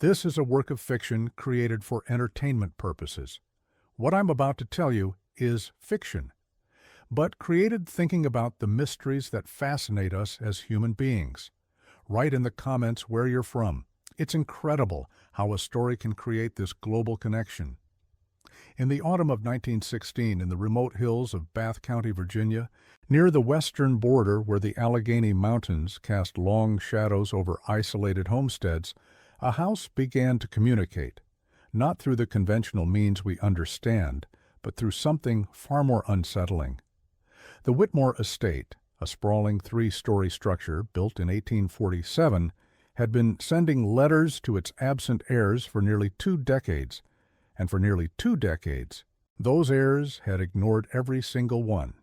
This is a work of fiction created for entertainment purposes. What I'm about to tell you is fiction, but created thinking about the mysteries that fascinate us as human beings. Write in the comments where you're from. It's incredible how a story can create this global connection. In the autumn of 1916, in the remote hills of Bath County, Virginia, near the western border where the Allegheny Mountains cast long shadows over isolated homesteads, a house began to communicate, not through the conventional means we understand, but through something far more unsettling. The Whitmore estate, a sprawling three-story structure built in 1847, had been sending letters to its absent heirs for nearly 2 decades, and for nearly 2 decades, those heirs had ignored every single one.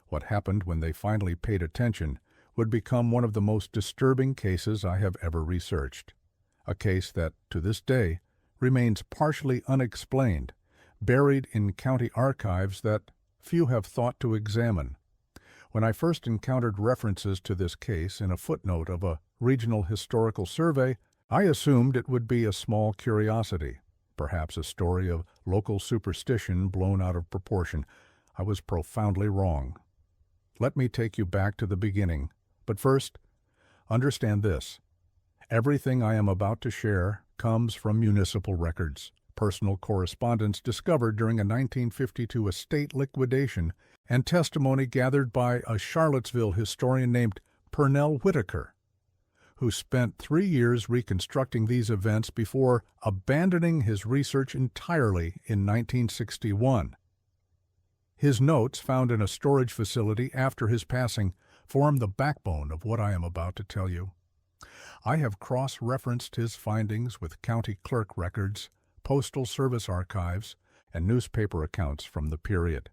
What happened when they finally paid attention would become one of the most disturbing cases I have ever researched. A case that, to this day, remains partially unexplained, buried in county archives that few have thought to examine. When I first encountered references to this case in a footnote of a regional historical survey, I assumed it would be a small curiosity, perhaps a story of local superstition blown out of proportion. I was profoundly wrong. Let me take you back to the beginning, but first, understand this. Everything I am about to share comes from municipal records, personal correspondence discovered during a 1952 estate liquidation, and testimony gathered by a Charlottesville historian named Pernell Whitaker, who spent 3 years reconstructing these events before abandoning his research entirely in 1961. His notes, found in a storage facility after his passing, form the backbone of what I am about to tell you. I have cross-referenced his findings with county clerk records, postal service archives, and newspaper accounts from the period.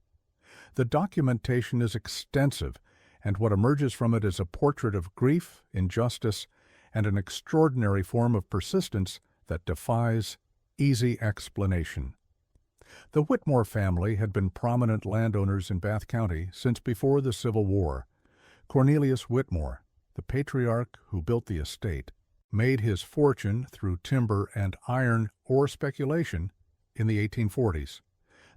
The documentation is extensive, and what emerges from it is a portrait of grief, injustice, and an extraordinary form of persistence that defies easy explanation. The Whitmore family had been prominent landowners in Bath County since before the Civil War. Cornelius Whitmore, the patriarch who built the estate, made his fortune through timber and iron ore speculation in the 1840s.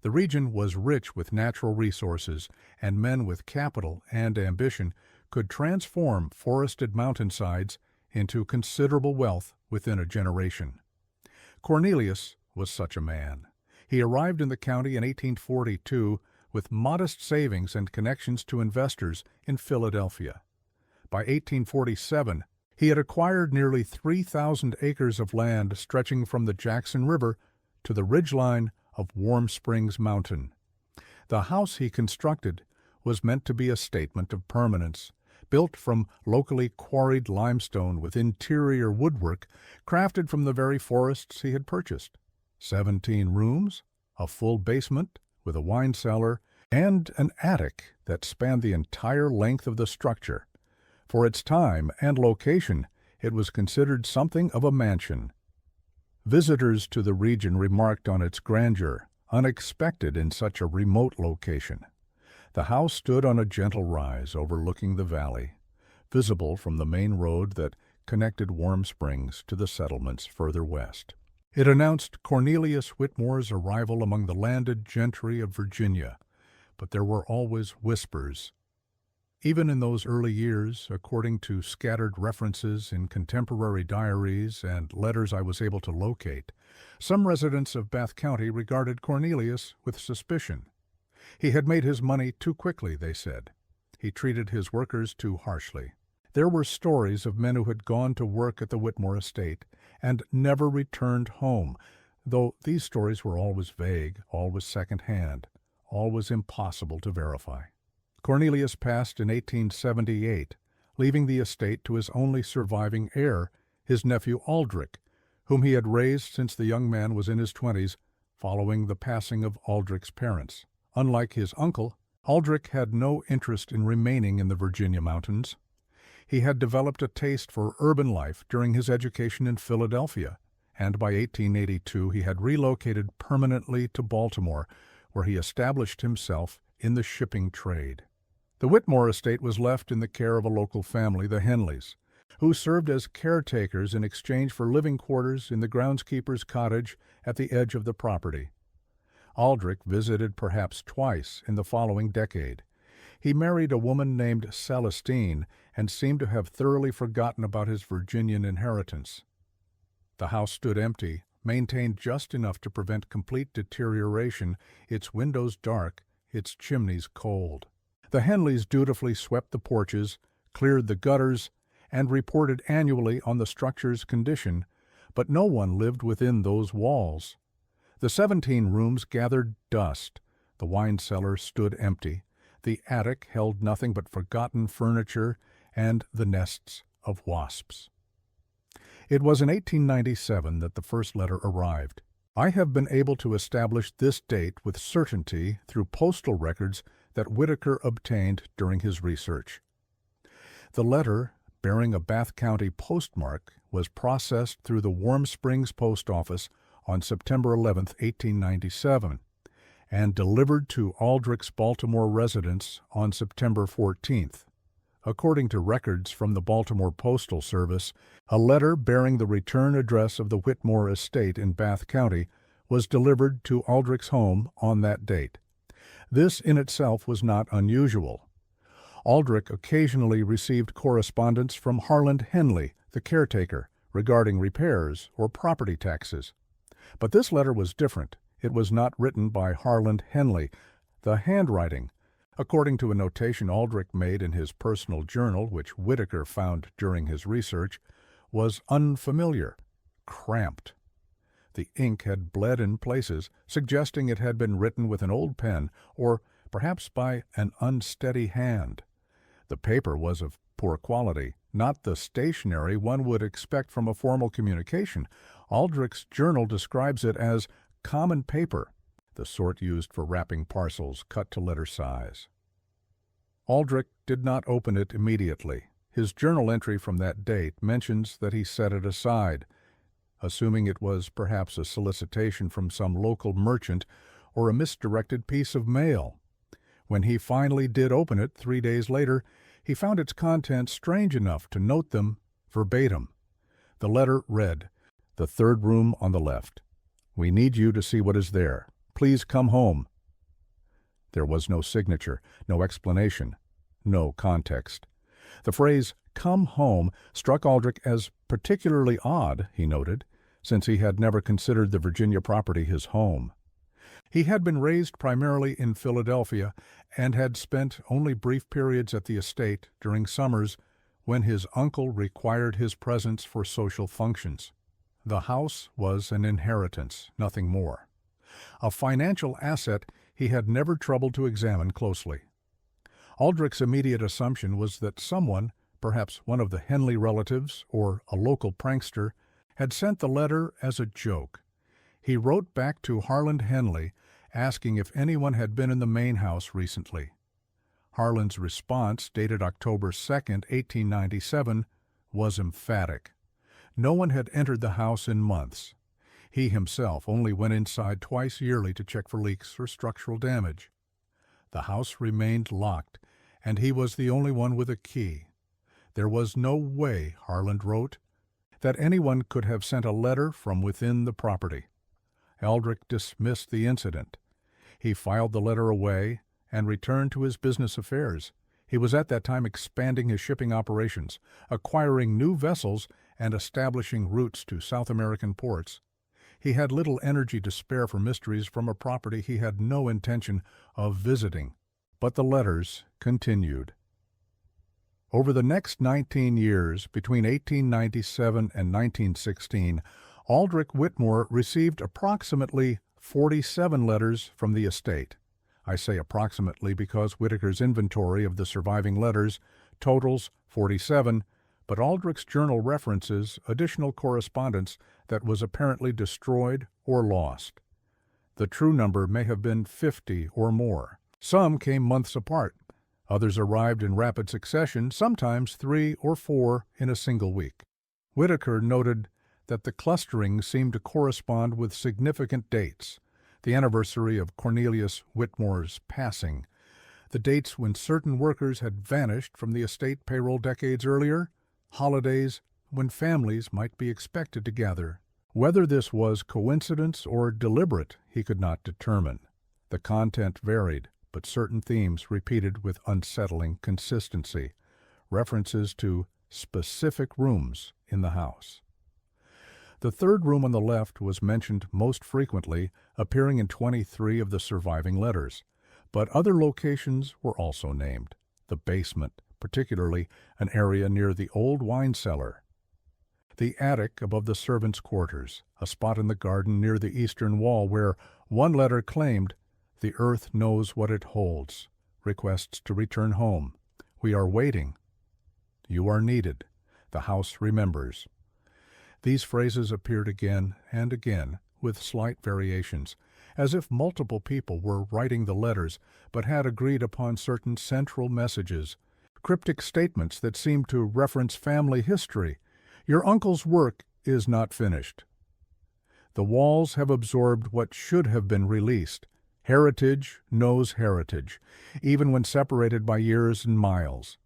The region was rich with natural resources, and men with capital and ambition could transform forested mountainsides into considerable wealth within a generation. Cornelius was such a man. He arrived in the county in 1842 with modest savings and connections to investors in Philadelphia. By 1847, he had acquired nearly 3,000 acres of land stretching from the Jackson River to the ridgeline of Warm Springs Mountain. The house he constructed was meant to be a statement of permanence, built from locally quarried limestone with interior woodwork crafted from the very forests he had purchased. 17 rooms, a full basement with a wine cellar, and an attic that spanned the entire length of the structure. For its time and location, it was considered something of a mansion. Visitors to the region remarked on its grandeur, unexpected in such a remote location. The house stood on a gentle rise overlooking the valley, visible from the main road that connected Warm Springs to the settlements further west. It announced Cornelius Whitmore's arrival among the landed gentry of Virginia, but there were always whispers. Even in those early years, according to scattered references in contemporary diaries and letters I was able to locate, some residents of Bath County regarded Cornelius with suspicion. He had made his money too quickly, they said. He treated his workers too harshly. There were stories of men who had gone to work at the Whitmore estate and never returned home, though these stories were always vague, always second-hand, always impossible to verify. Cornelius passed in 1878, leaving the estate to his only surviving heir, his nephew Aldric, whom he had raised since the young man was in his 20s, following the passing of Aldric's parents. Unlike his uncle, Aldric had no interest in remaining in the Virginia mountains. He had developed a taste for urban life during his education in Philadelphia, and by 1882 he had relocated permanently to Baltimore, where he established himself in the shipping trade. The Whitmore estate was left in the care of a local family, the Henleys, who served as caretakers in exchange for living quarters in the groundskeeper's cottage at the edge of the property. Aldric visited perhaps twice in the following decade. He married a woman named Celestine and seemed to have thoroughly forgotten about his Virginian inheritance. The house stood empty, maintained just enough to prevent complete deterioration, its windows dark, its chimneys cold. The Henleys dutifully swept the porches, cleared the gutters, and reported annually on the structure's condition, but no one lived within those walls. The 17 rooms gathered dust, the wine cellar stood empty, the attic held nothing but forgotten furniture and the nests of wasps. It was in 1897 that the first letter arrived. I have been able to establish this date with certainty through postal records that Whitaker obtained during his research. The letter, bearing a Bath County postmark, was processed through the Warm Springs Post Office on September 11, 1897, and delivered to Aldric's Baltimore residence on September 14th. According to records from the Baltimore Postal Service, a letter bearing the return address of the Whitmore estate in Bath County was delivered to Aldric's home on that date. This in itself was not unusual. Aldric occasionally received correspondence from Harland Henley, the caretaker, regarding repairs or property taxes. But this letter was different. It was not written by Harland Henley. The handwriting, according to a notation Aldric made in his personal journal, which Whitaker found during his research, was unfamiliar, cramped. The ink had bled in places, suggesting it had been written with an old pen or perhaps by an unsteady hand. The paper was of poor quality, not the stationery one would expect from a formal communication. Aldric's journal describes it as common paper, the sort used for wrapping parcels cut to letter size. Aldric did not open it immediately. His journal entry from that date mentions that he set it aside, assuming it was perhaps a solicitation from some local merchant or a misdirected piece of mail. When he finally did open it 3 days later, he found its contents strange enough to note them verbatim. The letter read, "The third room on the left. We need you to see what is there. Please come home." There was no signature, no explanation, no context. The phrase, "come home," struck Aldric as particularly odd, he noted, since he had never considered the Virginia property his home. He had been raised primarily in Philadelphia and had spent only brief periods at the estate during summers when his uncle required his presence for social functions. The house was an inheritance, nothing more. A financial asset he had never troubled to examine closely. Aldric's immediate assumption was that someone, perhaps one of the Henley relatives or a local prankster, had sent the letter as a joke. He wrote back to Harland Henley asking if anyone had been in the main house recently. Harland's response, dated October 2, 1897, was emphatic. No one had entered the house in months. He himself only went inside twice yearly to check for leaks or structural damage. The house remained locked, and he was the only one with a key. There was no way, Harland wrote, that anyone could have sent a letter from within the property. Aldric dismissed the incident. He filed the letter away and returned to his business affairs. He was at that time expanding his shipping operations, acquiring new vessels, and establishing routes to South American ports. He had little energy to spare for mysteries from a property he had no intention of visiting. But the letters continued. Over the next 19 years, between 1897 and 1916, Aldric Whitmore received approximately 47 letters from the estate. I say approximately because Whitaker's inventory of the surviving letters totals 47, but Aldric's journal references additional correspondence that was apparently destroyed or lost. The true number may have been 50 or more. Some came months apart. Others arrived in rapid succession, sometimes 3 or 4 in a single week. Whitaker noted that the clustering seemed to correspond with significant dates: the anniversary of Cornelius Whitmore's passing, the dates when certain workers had vanished from the estate payroll decades earlier, holidays when families might be expected to gather. Whether this was coincidence or deliberate, he could not determine. The content varied, but certain themes repeated with unsettling consistency, references to specific rooms in the house. The third room on the left was mentioned most frequently, appearing in 23 of the surviving letters, but other locations were also named. The basement, particularly an area near the old wine cellar. The attic above the servants' quarters, a spot in the garden near the eastern wall where one letter claimed, "The earth knows what it holds. Requests to return home. We are waiting. You are needed. The house remembers." These phrases appeared again and again, with slight variations, as if multiple people were writing the letters but had agreed upon certain central messages, cryptic statements that seemed to reference family history. Your uncle's work is not finished. The walls have absorbed what should have been released. Heritage knows heritage, even when separated by years and miles.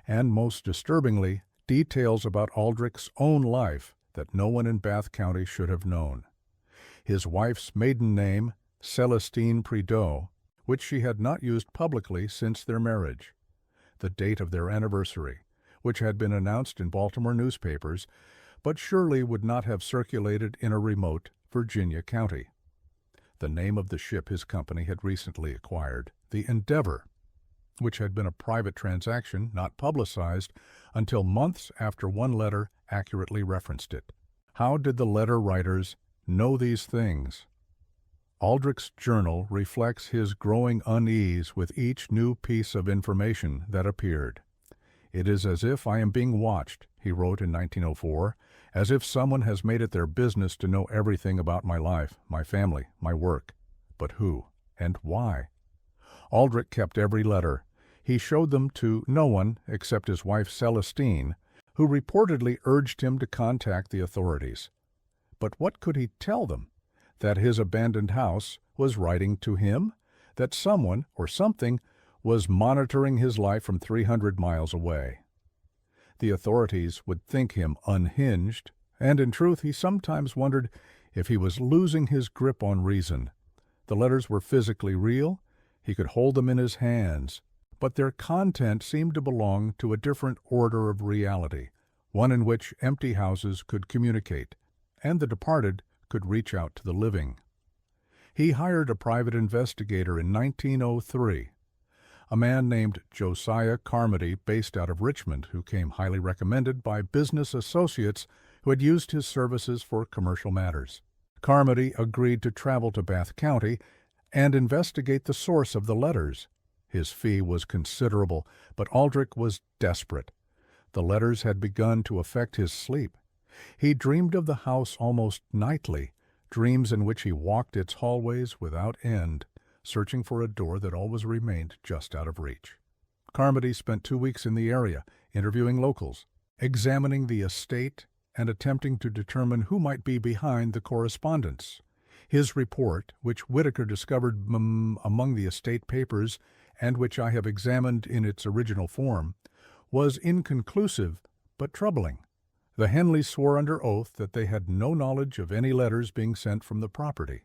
And most disturbingly, details about Aldric's own life that no one in Bath County should have known. His wife's maiden name, Celestine Prideaux, which she had not used publicly since their marriage. The date of their anniversary, which had been announced in Baltimore newspapers, but surely would not have circulated in a remote Virginia county. The name of the ship his company had recently acquired, the Endeavor, which had been a private transaction not publicized until months after one letter accurately referenced it. How did the letter writers know these things? Aldric's journal reflects his growing unease with each new piece of information that appeared. "It is as if I am being watched," he wrote in 1904, "as if someone has made it their business to know everything about my life, my family, my work. But who and why?" Aldrich kept every letter. He showed them to no one except his wife Celestine, who reportedly urged him to contact the authorities. But what could he tell them? That his abandoned house was writing to him? That someone, or something, was monitoring his life from 300 miles away? The authorities would think him unhinged, and in truth he sometimes wondered if he was losing his grip on reason. The letters were physically real. He could hold them in his hands, but their content seemed to belong to a different order of reality, one in which empty houses could communicate, and the departed could reach out to the living. He hired a private investigator in 1903, a man named Josiah Carmody, based out of Richmond, who came highly recommended by business associates who had used his services for commercial matters. Carmody agreed to travel to Bath County and investigate the source of the letters. His fee was considerable, but Aldrich was desperate. The letters had begun to affect his sleep. He dreamed of the house almost nightly, dreams in which he walked its hallways without end, searching for a door that always remained just out of reach. Carmody spent 2 weeks in the area, interviewing locals, examining the estate, and attempting to determine who might be behind the correspondence. His report, which Whitaker discovered among the estate papers and which I have examined in its original form, was inconclusive but troubling. The Henleys swore under oath that they had no knowledge of any letters being sent from the property.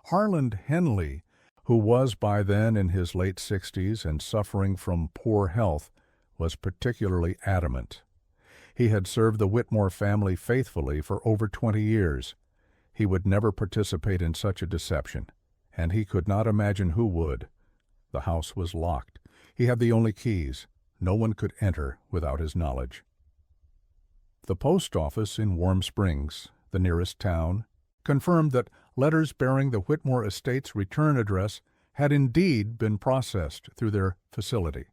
Harland Henley, who was by then in his late 60s and suffering from poor health, was particularly adamant. He had served the Whitmore family faithfully for over 20 years. He would never participate in such a deception, and he could not imagine who would. The house was locked. He had the only keys. No one could enter without his knowledge. The post office in Warm Springs, the nearest town, confirmed that letters bearing the Whitmore estate's return address had indeed been processed through their facility.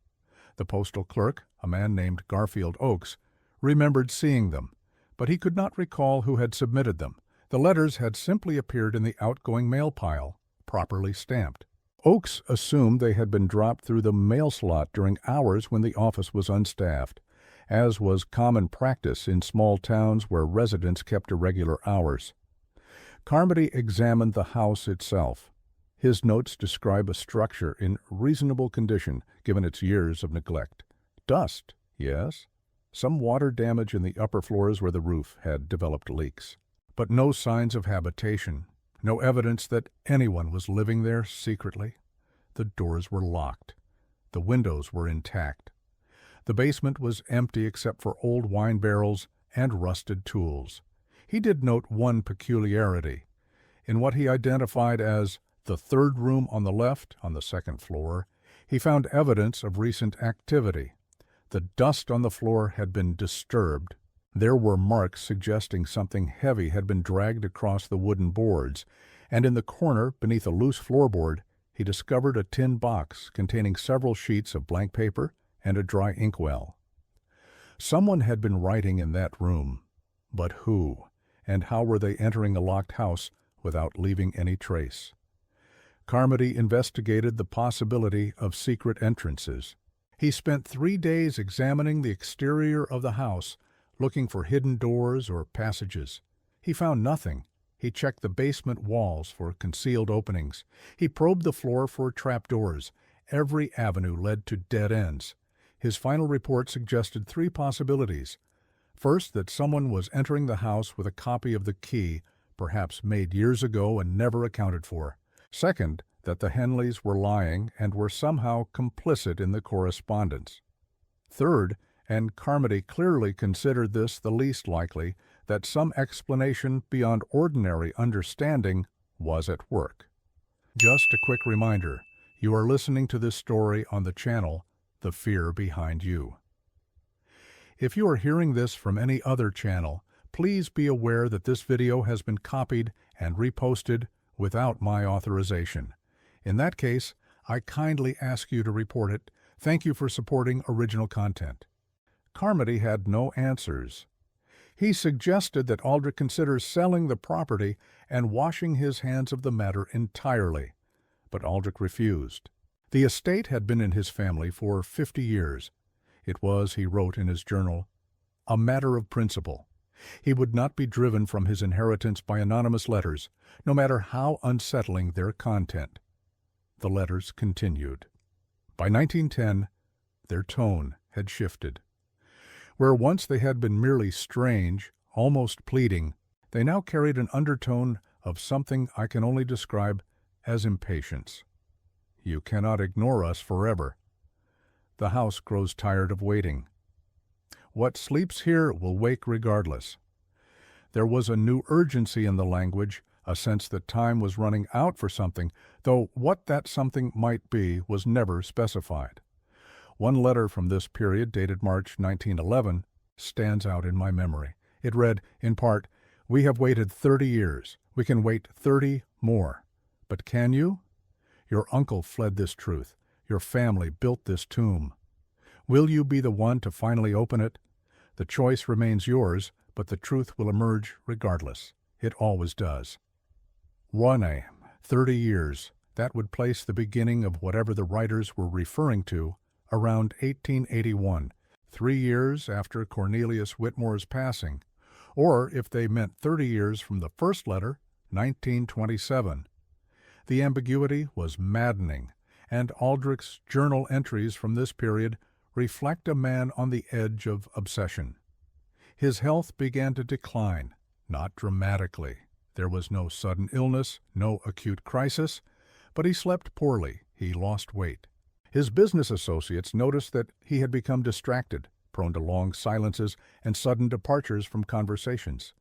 The postal clerk, a man named Garfield Oakes, remembered seeing them, but he could not recall who had submitted them. The letters had simply appeared in the outgoing mail pile, properly stamped. Oakes assumed they had been dropped through the mail slot during hours when the office was unstaffed, as was common practice in small towns where residents kept irregular hours. Carmody examined the house itself. His notes describe a structure in reasonable condition given its years of neglect. Dust, yes. some water damage in the upper floors where the roof had developed leaks. But no signs of habitation, no evidence that anyone was living there secretly. The doors were locked. The windows were intact. The basement was empty except for old wine barrels and rusted tools. He did note one peculiarity. In what he identified as the third room on the left, on the second floor, he found evidence of recent activity. The dust on the floor had been disturbed. There were marks suggesting something heavy had been dragged across the wooden boards, and in the corner, beneath a loose floorboard, he discovered a tin box containing several sheets of blank paper and a dry inkwell. Someone had been writing in that room. But who? And how were they entering a locked house without leaving any trace? Carmody investigated the possibility of secret entrances. He spent 3 days examining the exterior of the house, looking for hidden doors or passages. He found nothing. He checked the basement walls for concealed openings. He probed the floor for trapdoors. Every avenue led to dead ends. His final report suggested 3 possibilities. First, that someone was entering the house with a copy of the key, perhaps made years ago and never accounted for. Second, that the Henleys were lying and were somehow complicit in the correspondence. Third, and Carmody clearly considered this the least likely, that some explanation beyond ordinary understanding was at work. Just a quick reminder, you are listening to this story on the channel The Fear Behind You. If you are hearing this from any other channel, please be aware that this video has been copied and reposted without my authorization. In that case, I kindly ask you to report it. Thank you for supporting original content. Carmody had no answers. He suggested that Aldric consider selling the property and washing his hands of the matter entirely, but Aldric refused. The estate had been in his family for 50 years. It was, he wrote in his journal, a matter of principle. He would not be driven from his inheritance by anonymous letters, no matter how unsettling their content. The letters continued. By 1910, their tone had shifted. Where once they had been merely strange, almost pleading, they now carried an undertone of something I can only describe as impatience. You cannot ignore us forever. The house grows tired of waiting. What sleeps here will wake regardless. There was a new urgency in the language, a sense that time was running out for something, though what that something might be was never specified. One letter from this period, dated March 1911, stands out in my memory. It read, in part, "We have waited 30 years. We can wait 30 more. But can you? Your uncle fled this truth. Your family built this tomb. Will you be the one to finally open it? The choice remains yours, but the truth will emerge regardless. It always does." 30 years. That would place the beginning of whatever the writers were referring to around 1881, 3 years after Cornelius Whitmore's passing, or if they meant 30 years from the first letter, 1927. The ambiguity was maddening, and Aldric's journal entries from this period reflect a man on the edge of obsession. His health began to decline, not dramatically. There was no sudden illness, no acute crisis, but he slept poorly, he lost weight. His business associates noticed that he had become distracted, prone to long silences and sudden departures from conversations.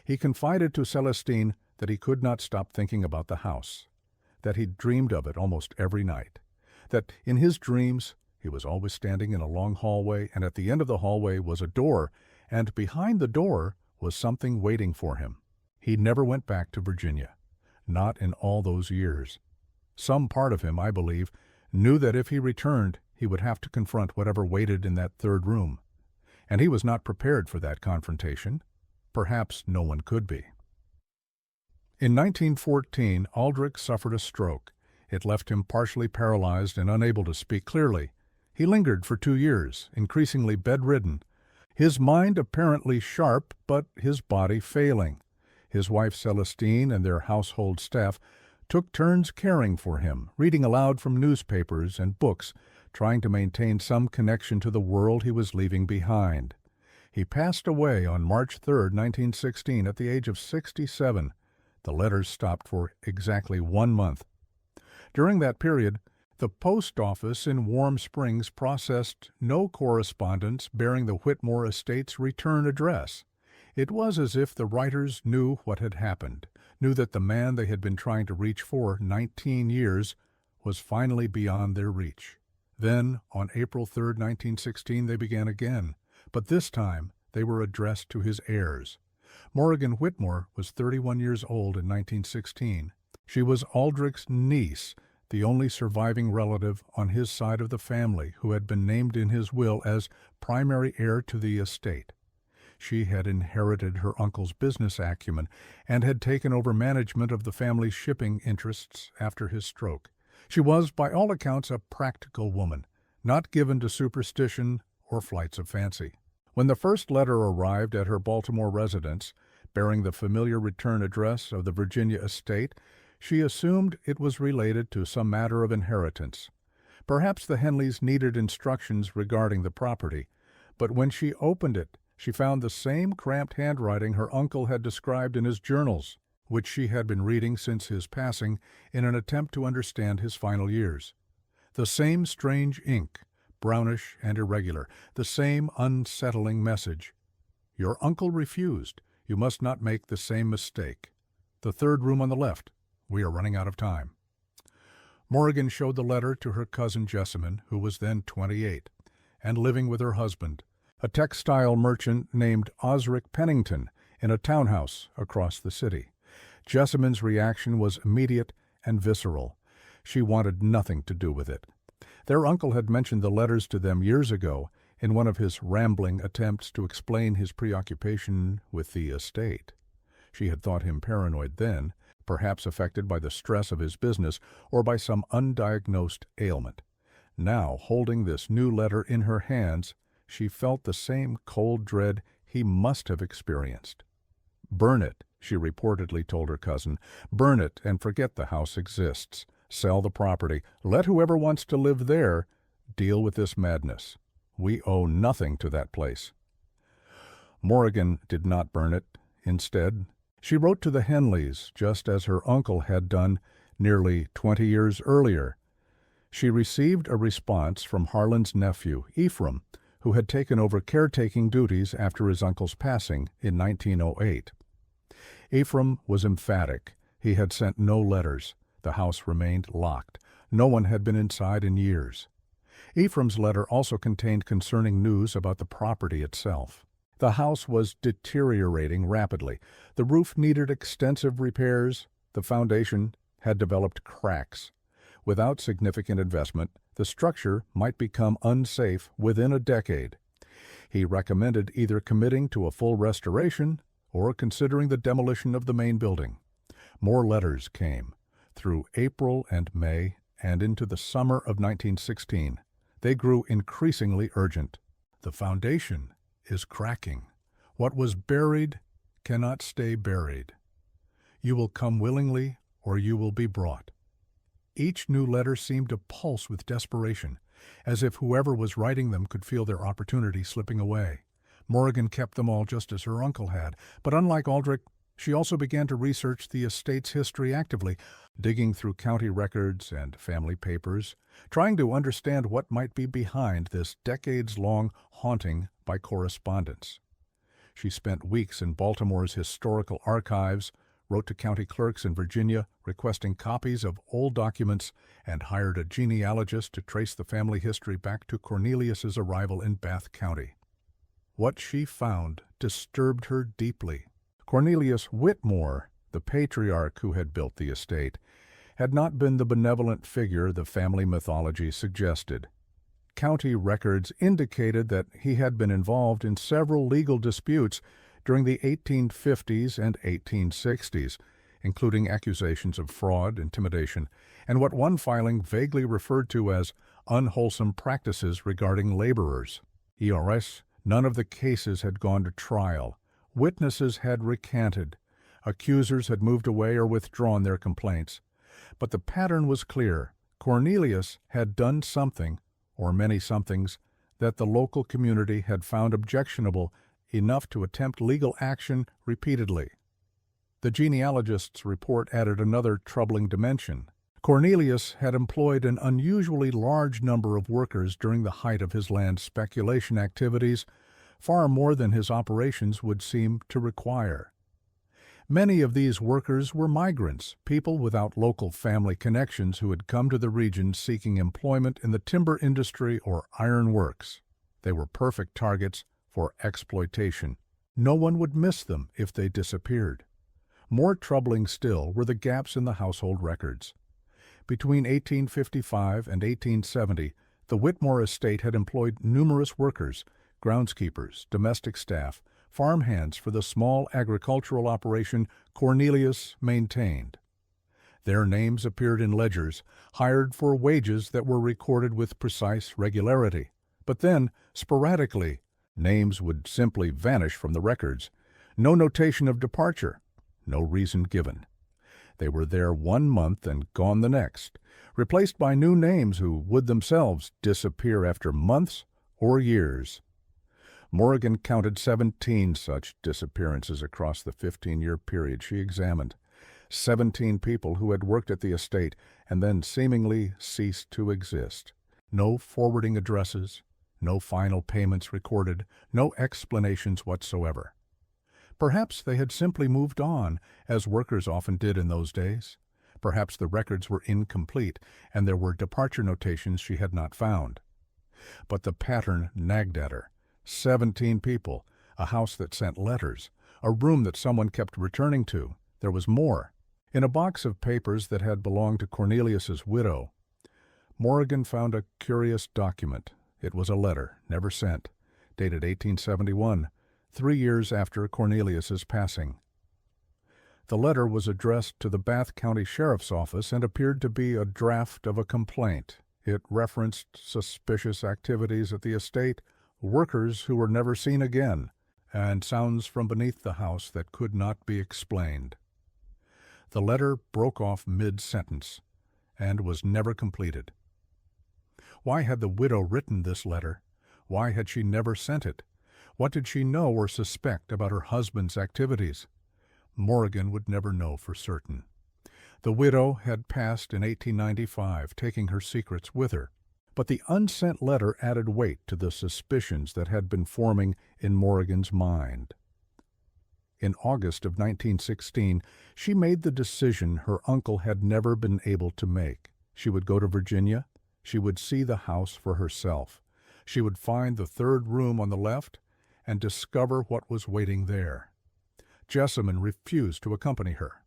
He confided to Celestine that he could not stop thinking about the house, that he dreamed of it almost every night, that in his dreams he was always standing in a long hallway, and at the end of the hallway was a door, and behind the door was something waiting for him. He never went back to Virginia, not in all those years. Some part of him, I believe, knew that if he returned, he would have to confront whatever waited in that third room, and he was not prepared for that confrontation. Perhaps no one could be. In 1914, Aldric suffered a stroke. It left him partially paralyzed and unable to speak clearly. He lingered for 2 years, increasingly bedridden, his mind apparently sharp, but his body failing. His wife Celestine and their household staff took turns caring for him, reading aloud from newspapers and books, trying to maintain some connection to the world he was leaving behind. He passed away on March 3, 1916, at the age of 67. The letters stopped for exactly 1 month. During that period, the post office in Warm Springs processed no correspondence bearing the Whitmore estate's return address. It was as if the writers knew what had happened, knew that the man they had been trying to reach for 19 years was finally beyond their reach. Then, on April 3, 1916, they began again, but this time they were addressed to his heirs. Morrigan Whitmore was 31 years old in 1916. She was Aldric's niece, the only surviving relative on his side of the family who had been named in his will as primary heir to the estate. She had inherited her uncle's business acumen and had taken over management of the family's shipping interests after his stroke. She was, by all accounts, a practical woman, not given to superstition or flights of fancy. When the first letter arrived at her Baltimore residence, bearing the familiar return address of the Virginia estate, she assumed it was related to some matter of inheritance. Perhaps the Henleys needed instructions regarding the property, but when she opened it, she found the same cramped handwriting her uncle had described in his journals, which she had been reading since his passing in an attempt to understand his final years. The same strange ink, brownish and irregular, the same unsettling message. Your uncle refused. You must not make the same mistake. The third room on the left. We are running out of time. Morrigan showed the letter to her cousin Jessamine, who was then 28, and living with her husband, a textile merchant named Osric Pennington, in a townhouse across the city. Jessamine's reaction was immediate and visceral. She wanted nothing to do with it. Their uncle had mentioned the letters to them years ago in one of his rambling attempts to explain his preoccupation with the estate. She had thought him paranoid then, perhaps affected by the stress of his business or by some undiagnosed ailment. Now, holding this new letter in her hands, she felt the same cold dread he must have experienced. "Burn it," she reportedly told her cousin. "Burn it and forget the house exists. Sell the property. Let whoever wants to live there deal with this madness. We owe nothing to that place." Morrigan did not burn it. Instead, she wrote to the Henleys, just as her uncle had done nearly 20 years earlier. She received a response from Harlan's nephew, Ephraim, who had taken over caretaking duties after his uncle's passing in 1908. Ephraim was emphatic. He had sent no letters. The house remained locked. No one had been inside in years. Ephraim's letter also contained concerning news about the property itself. The house was deteriorating rapidly. The roof needed extensive repairs. The foundation had developed cracks. Without significant investment, the structure might become unsafe within a decade. He recommended either committing to a full restoration or considering the demolition of the main building. More letters came. Through April and May and into the summer of 1916, they grew increasingly urgent. The foundation is cracking. What was buried cannot stay buried. You will come willingly, or you will be brought. Each new letter seemed to pulse with desperation, as if whoever was writing them could feel their opportunity slipping away. Morrigan kept them all just as her uncle had, but unlike Aldric, she also began to research the estate's history actively, digging through county records and family papers, trying to understand what might be behind this decades-long haunting by correspondence. She spent weeks in Baltimore's historical archives, wrote to county clerks in Virginia requesting copies of old documents, and hired a genealogist to trace the family history back to Cornelius's arrival in Bath County. What she found disturbed her deeply. Cornelius Whitmore, the patriarch who had built the estate, had not been the benevolent figure the family mythology suggested. County records indicated that he had been involved in several legal disputes during the 1850s and 1860s, including accusations of fraud, intimidation, and what one filing vaguely referred to as unwholesome practices regarding laborers. ERS, none of the cases had gone to trial. Witnesses had recanted. Accusers had moved away or withdrawn their complaints. But the pattern was clear. Cornelius had done something, or many somethings, that the local community had found objectionable enough to attempt legal action repeatedly. The genealogist's report added another troubling dimension. Cornelius had employed an unusually large number of workers during the height of his land speculation activities, far more than his operations would seem to require. Many of these workers were migrants, people without local family connections who had come to the region seeking employment in the timber industry or iron works. They were perfect targets for exploitation. No one would miss them if they disappeared. More troubling still were the gaps in the household records. Between 1855 and 1870, the Whitmore estate had employed numerous workers, groundskeepers, domestic staff, farmhands for the small agricultural operation Cornelius maintained. Their names appeared in ledgers, hired for wages that were recorded with precise regularity. But then, sporadically, names would simply vanish from the records. No notation of departure, no reason given. They were there 1 month and gone the next, replaced by new names who would themselves disappear after months or years. Morrigan counted 17 such disappearances across the 15-year period she examined. 17 people who had worked at the estate and then seemingly ceased to exist. No forwarding addresses, no final payments recorded, no explanations whatsoever. Perhaps they had simply moved on, as workers often did in those days. Perhaps the records were incomplete, and there were departure notations she had not found. But the pattern nagged at her. 17 people, a house that sent letters, a room that someone kept returning to. There was more. In a box of papers that had belonged to Cornelius's widow, Morrigan found a curious document. It was a letter, never sent, dated 1871, 3 years after Cornelius's passing. The letter was addressed to the Bath County Sheriff's Office and appeared to be a draft of a complaint. It referenced suspicious activities at the estate, workers who were never seen again, and sounds from beneath the house that could not be explained. The letter broke off mid-sentence and was never completed. Why had the widow written this letter? Why had she never sent it? What did she know or suspect about her husband's activities? Morrigan would never know for certain. The widow had passed in 1895, taking her secrets with her. But the unsent letter added weight to the suspicions that had been forming in Morrigan's mind. In August of 1916, she made the decision her uncle had never been able to make. She would go to Virginia. She would see the house for herself. She would find the third room on the left and discover what was waiting there. Jessamine refused to accompany her.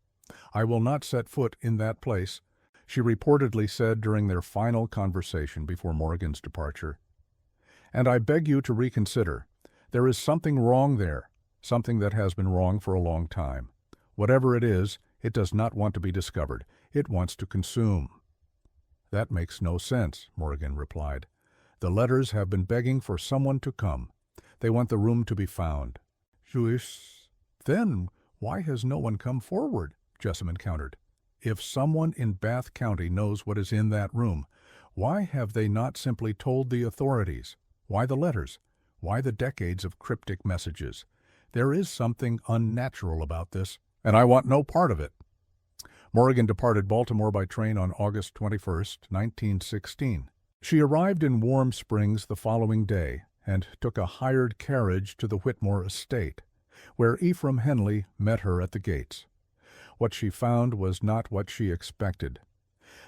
"I will not set foot in that place," she reportedly said during their final conversation before Morrigan's departure. "And I beg you to reconsider. There is something wrong there, something that has been wrong for a long time. Whatever it is, it does not want to be discovered. It wants to consume." "That makes no sense," Morrigan replied. "The letters have been begging for someone to come. They want the room to be found." "Juice. Then why has no one come forward?" Jessamine countered. "If someone in Bath County knows what is in that room, why have they not simply told the authorities? Why the letters? Why the decades of cryptic messages? There is something unnatural about this, and I want no part of it." Morrigan departed Baltimore by train on August 21, 1916. She arrived in Warm Springs the following day and took a hired carriage to the Whitmore estate, where Ephraim Henley met her at the gates. What she found was not what she expected.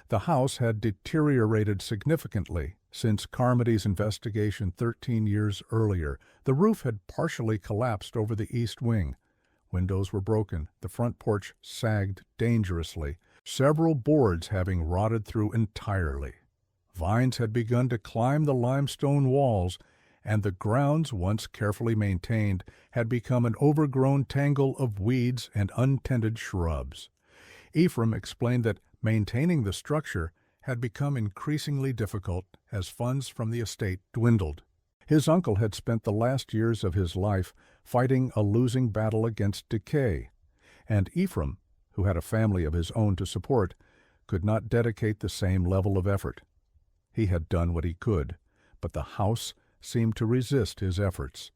The house had deteriorated significantly since Carmody's investigation 13 years earlier. The roof had partially collapsed over the east wing. Windows were broken. The front porch sagged dangerously, several boards having rotted through entirely. Vines had begun to climb the limestone walls, and the grounds, once carefully maintained, had become an overgrown tangle of weeds and untended shrubs. Ephraim explained that maintaining the structure had become increasingly difficult as funds from the estate dwindled. His uncle had spent the last years of his life fighting a losing battle against decay, and Ephraim, who had a family of his own to support, could not dedicate the same level of effort. He had done what he could, but the house seemed to resist his efforts.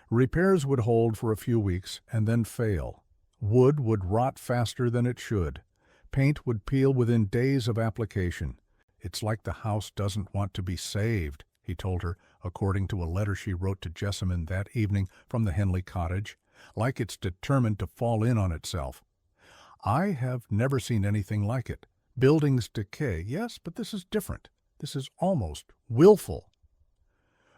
Repairs would hold for a few weeks and then fail. Wood would rot faster than it should. Paint would peel within days of application. "It's like the house doesn't want to be saved," he told her, according to a letter she wrote to Jessamine that evening from the Henley cottage. "Like it's determined to fall in on itself. I have never seen anything like it. Buildings decay, yes, but this is different. This is almost willful."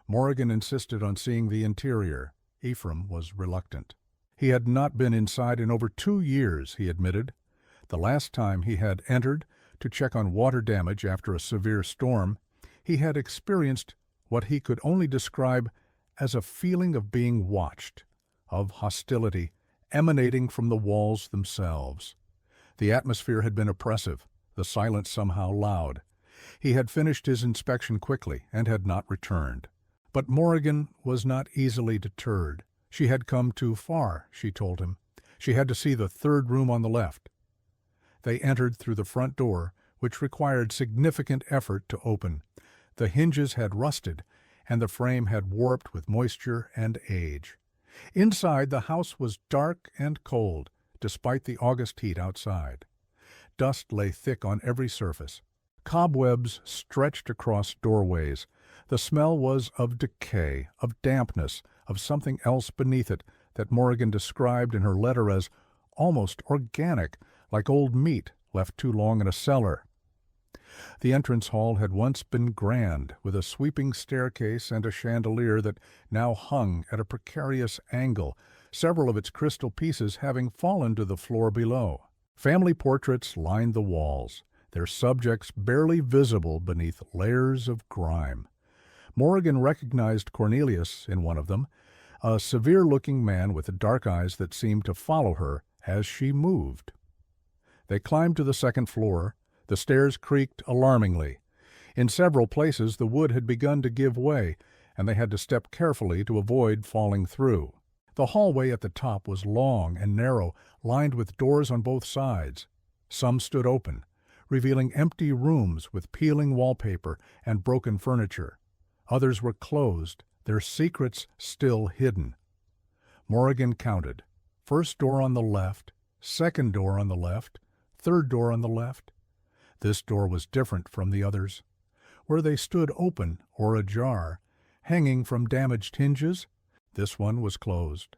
Morrigan insisted on seeing the interior. Ephraim was reluctant. He had not been inside in over 2 years, he admitted. The last time he had entered to check on water damage after a severe storm, he had experienced what he could only describe as a feeling of being watched, of hostility emanating from the walls themselves. The atmosphere had been oppressive, the silence somehow loud. He had finished his inspection quickly and had not returned. But Morrigan was not easily deterred. She had come too far, she told him. She had to see the third room on the left. They entered through the front door, which required significant effort to open. The hinges had rusted, and the frame had warped with moisture and age. Inside, the house was dark and cold, despite the August heat outside. Dust lay thick on every surface. Cobwebs stretched across doorways. The smell was of decay, of dampness, of something else beneath it that Morrigan described in her letter as almost organic, like old meat left too long in a cellar. The entrance hall had once been grand, with a sweeping staircase and a chandelier that now hung at a precarious angle, several of its crystal pieces having fallen to the floor below. Family portraits lined the walls, their subjects barely visible beneath layers of grime. Morrigan recognized Cornelius in one of them, a severe-looking man with dark eyes that seemed to follow her as she moved. They climbed to the second floor. The stairs creaked alarmingly. In several places the wood had begun to give way, and they had to step carefully to avoid falling through. The hallway at the top was long and narrow, lined with doors on both sides. Some stood open, revealing empty rooms with peeling wallpaper and broken furniture. Others were closed, their secrets still hidden. Morrigan counted. First door on the left, second door on the left, third door on the left. This door was different from the others. Where they stood open or ajar, hanging from damaged hinges, this one was closed,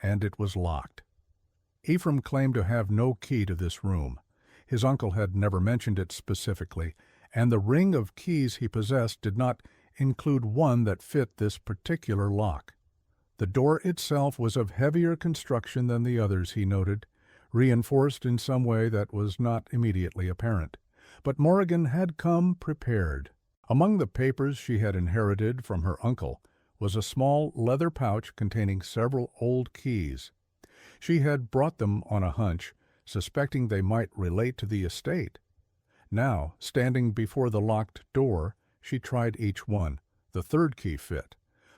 and it was locked. Ephraim claimed to have no key to this room. His uncle had never mentioned it specifically, and the ring of keys he possessed did not include one that fit this particular lock. The door itself was of heavier construction than the others, he noted, reinforced in some way that was not immediately apparent. But Morrigan had come prepared. Among the papers she had inherited from her uncle was a small leather pouch containing several old keys. She had brought them on a hunch, suspecting they might relate to the estate. Now, standing before the locked door, she tried each one. The third key fit.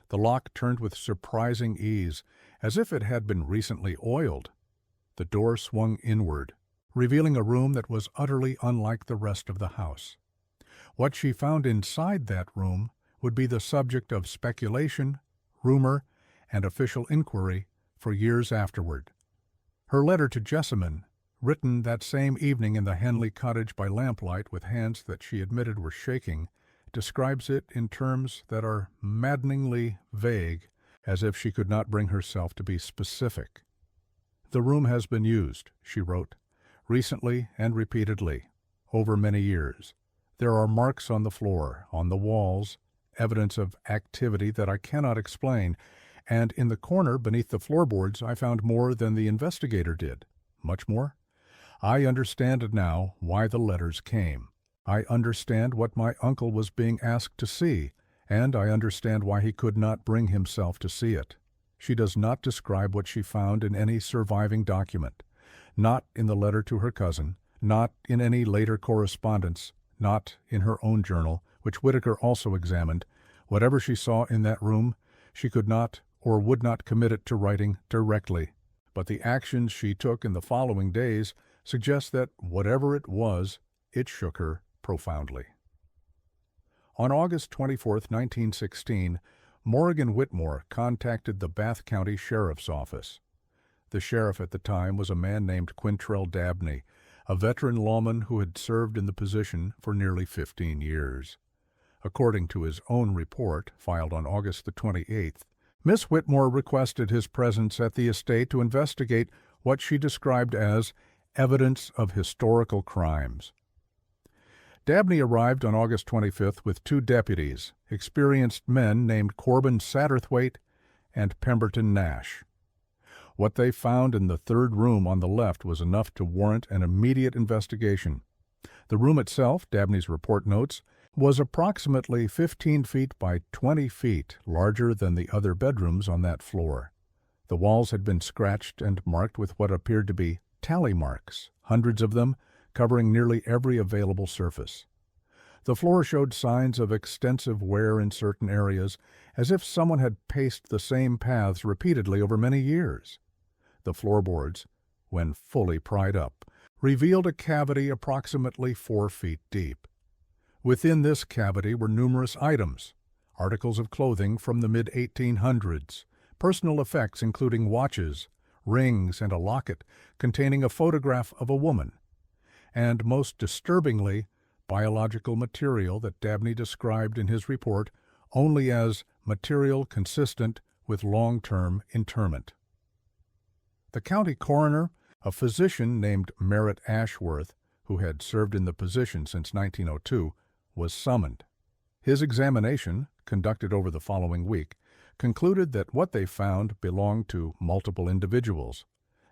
The lock turned with surprising ease, as if it had been recently oiled. The door swung inward, revealing a room that was utterly unlike the rest of the house. What she found inside that room would be the subject of speculation, rumor, and official inquiry for years afterward. Her letter to Jessamine, written that same evening in the Henley cottage by lamplight with hands that she admitted were shaking, describes it in terms that are maddeningly vague, as if she could not bring herself to be specific. "The room has been used," she wrote, "recently and repeatedly, over many years. There are marks on the floor, on the walls, evidence of activity that I cannot explain, and in the corner beneath the floorboards I found more than the investigator did. Much more. I understand now why the letters came. I understand what my uncle was being asked to see, and I understand why he could not bring himself to see it." She does not describe what she found in any surviving document, not in the letter to her cousin, not in any later correspondence, not in her own journal, which Whittaker also examined. Whatever she saw in that room, she could not or would not commit it to writing directly. But the actions she took in the following days suggest that whatever it was, it shook her profoundly. On August 24, 1916, Morrigan Whitmore contacted the Bath County Sheriff's Office. The sheriff at the time was a man named Quintrell Dabney, a veteran lawman who had served in the position for nearly 15 years. According to his own report, filed on August the 28th, Miss Whitmore requested his presence at the estate to investigate what she described as evidence of historical crimes. Dabney arrived on August 25th with two deputies, experienced men named Corbin Satterthwaite and Pemberton Nash. What they found in the third room on the left was enough to warrant an immediate investigation. The room itself, Dabney's report notes, was approximately 15 feet by 20 feet, larger than the other bedrooms on that floor. The walls had been scratched and marked with what appeared to be tally marks, hundreds of them, covering nearly every available surface. The floor showed signs of extensive wear in certain areas, as if someone had paced the same paths repeatedly over many years. The floorboards, when fully pried up, revealed a cavity approximately 4 feet deep. Within this cavity were numerous items, articles of clothing from the mid-1800s, personal effects including watches, rings, and a locket containing a photograph of a woman, and most disturbingly, biological material that Dabney described in his report only as material consistent with long-term interment. The county coroner, a physician named Merritt Ashworth, who had served in the position since 1902, was summoned. His examination, conducted over the following week, concluded that what they found belonged to multiple individuals,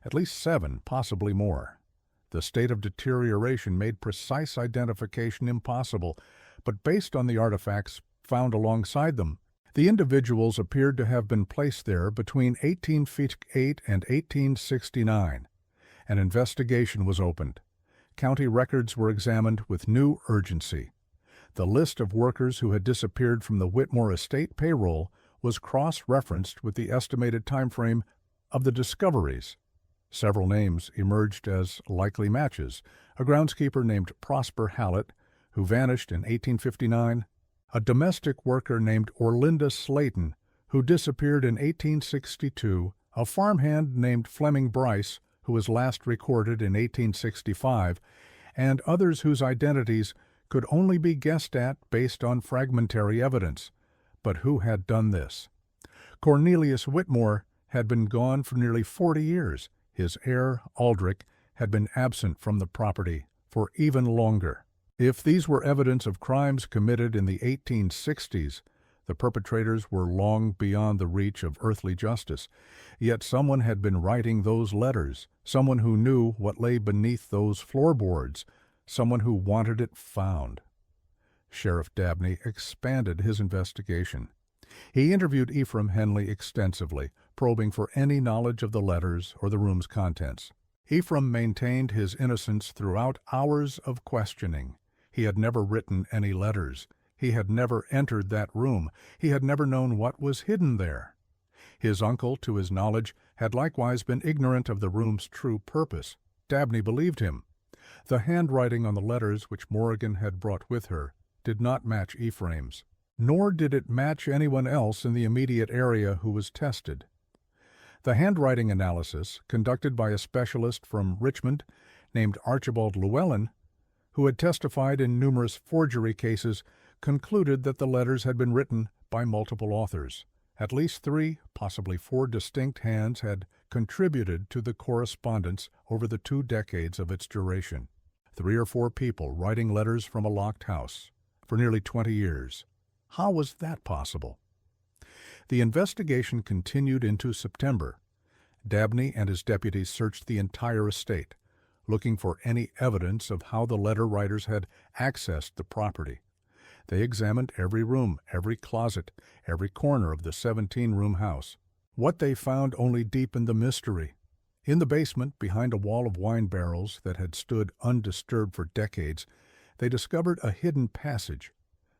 at least 7, possibly more. The state of deterioration made precise identification impossible, but based on the artifacts found alongside them, the individuals appeared to have been placed there between 1858 and 1869. An investigation was opened. County records were examined with new urgency. The list of workers who had disappeared from the Whitmore estate payroll was cross-referenced with the estimated time frame of the discoveries. Several names emerged as likely matches: a groundskeeper named Prosper Hallett, who vanished in 1859, a domestic worker named Orlinda Slayton, who disappeared in 1862, a farmhand named Fleming Bryce, who was last recorded in 1865, and others whose identities could only be guessed at based on fragmentary evidence. But who had done this? Cornelius Whitmore had been gone for nearly 40 years. His heir, Aldric, had been absent from the property for even longer. If these were evidence of crimes committed in the 1860s, the perpetrators were long beyond the reach of earthly justice. Yet someone had been writing those letters, someone who knew what lay beneath those floorboards, someone who wanted it found. Sheriff Dabney expanded his investigation. He interviewed Ephraim Henley extensively, probing for any knowledge of the letters or the room's contents. Ephraim maintained his innocence throughout hours of questioning. He had never written any letters. He had never entered that room. He had never known what was hidden there. His uncle, to his knowledge, had likewise been ignorant of the room's true purpose. Dabney believed him. The handwriting on the letters which Morrigan had brought with her did not match Ephraim's, nor did it match anyone else in the immediate area who was tested. The handwriting analysis, conducted by a specialist from Richmond named Archibald Llewellyn, who had testified in numerous forgery cases, concluded that the letters had been written by multiple authors. At least 3, possibly 4 distinct hands had contributed to the correspondence over the 2 decades of its duration. 3 or 4 people writing letters from a locked house for nearly 20 years. How was that possible? The investigation continued into September. Dabney and his deputies searched the entire estate, looking for any evidence of how the letter writers had accessed the property. They examined every room, every closet, every corner of the 17-room house. What they found only deepened the mystery. In the basement, behind a wall of wine barrels that had stood undisturbed for decades, they discovered a hidden passage.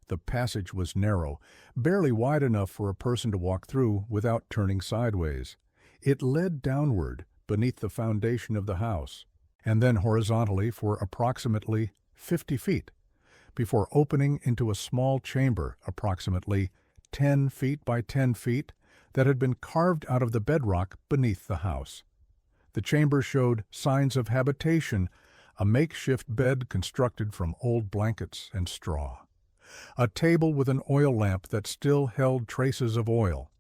The passage was narrow, barely wide enough for a person to walk through without turning sideways. It led downward beneath the foundation of the house, and then horizontally for approximately 50 feet. before opening into a small chamber approximately 10 feet by 10 feet that had been carved out of the bedrock beneath the house. The chamber showed signs of habitation, a makeshift bed constructed from old blankets and straw, a table with an oil lamp that still held traces of oil,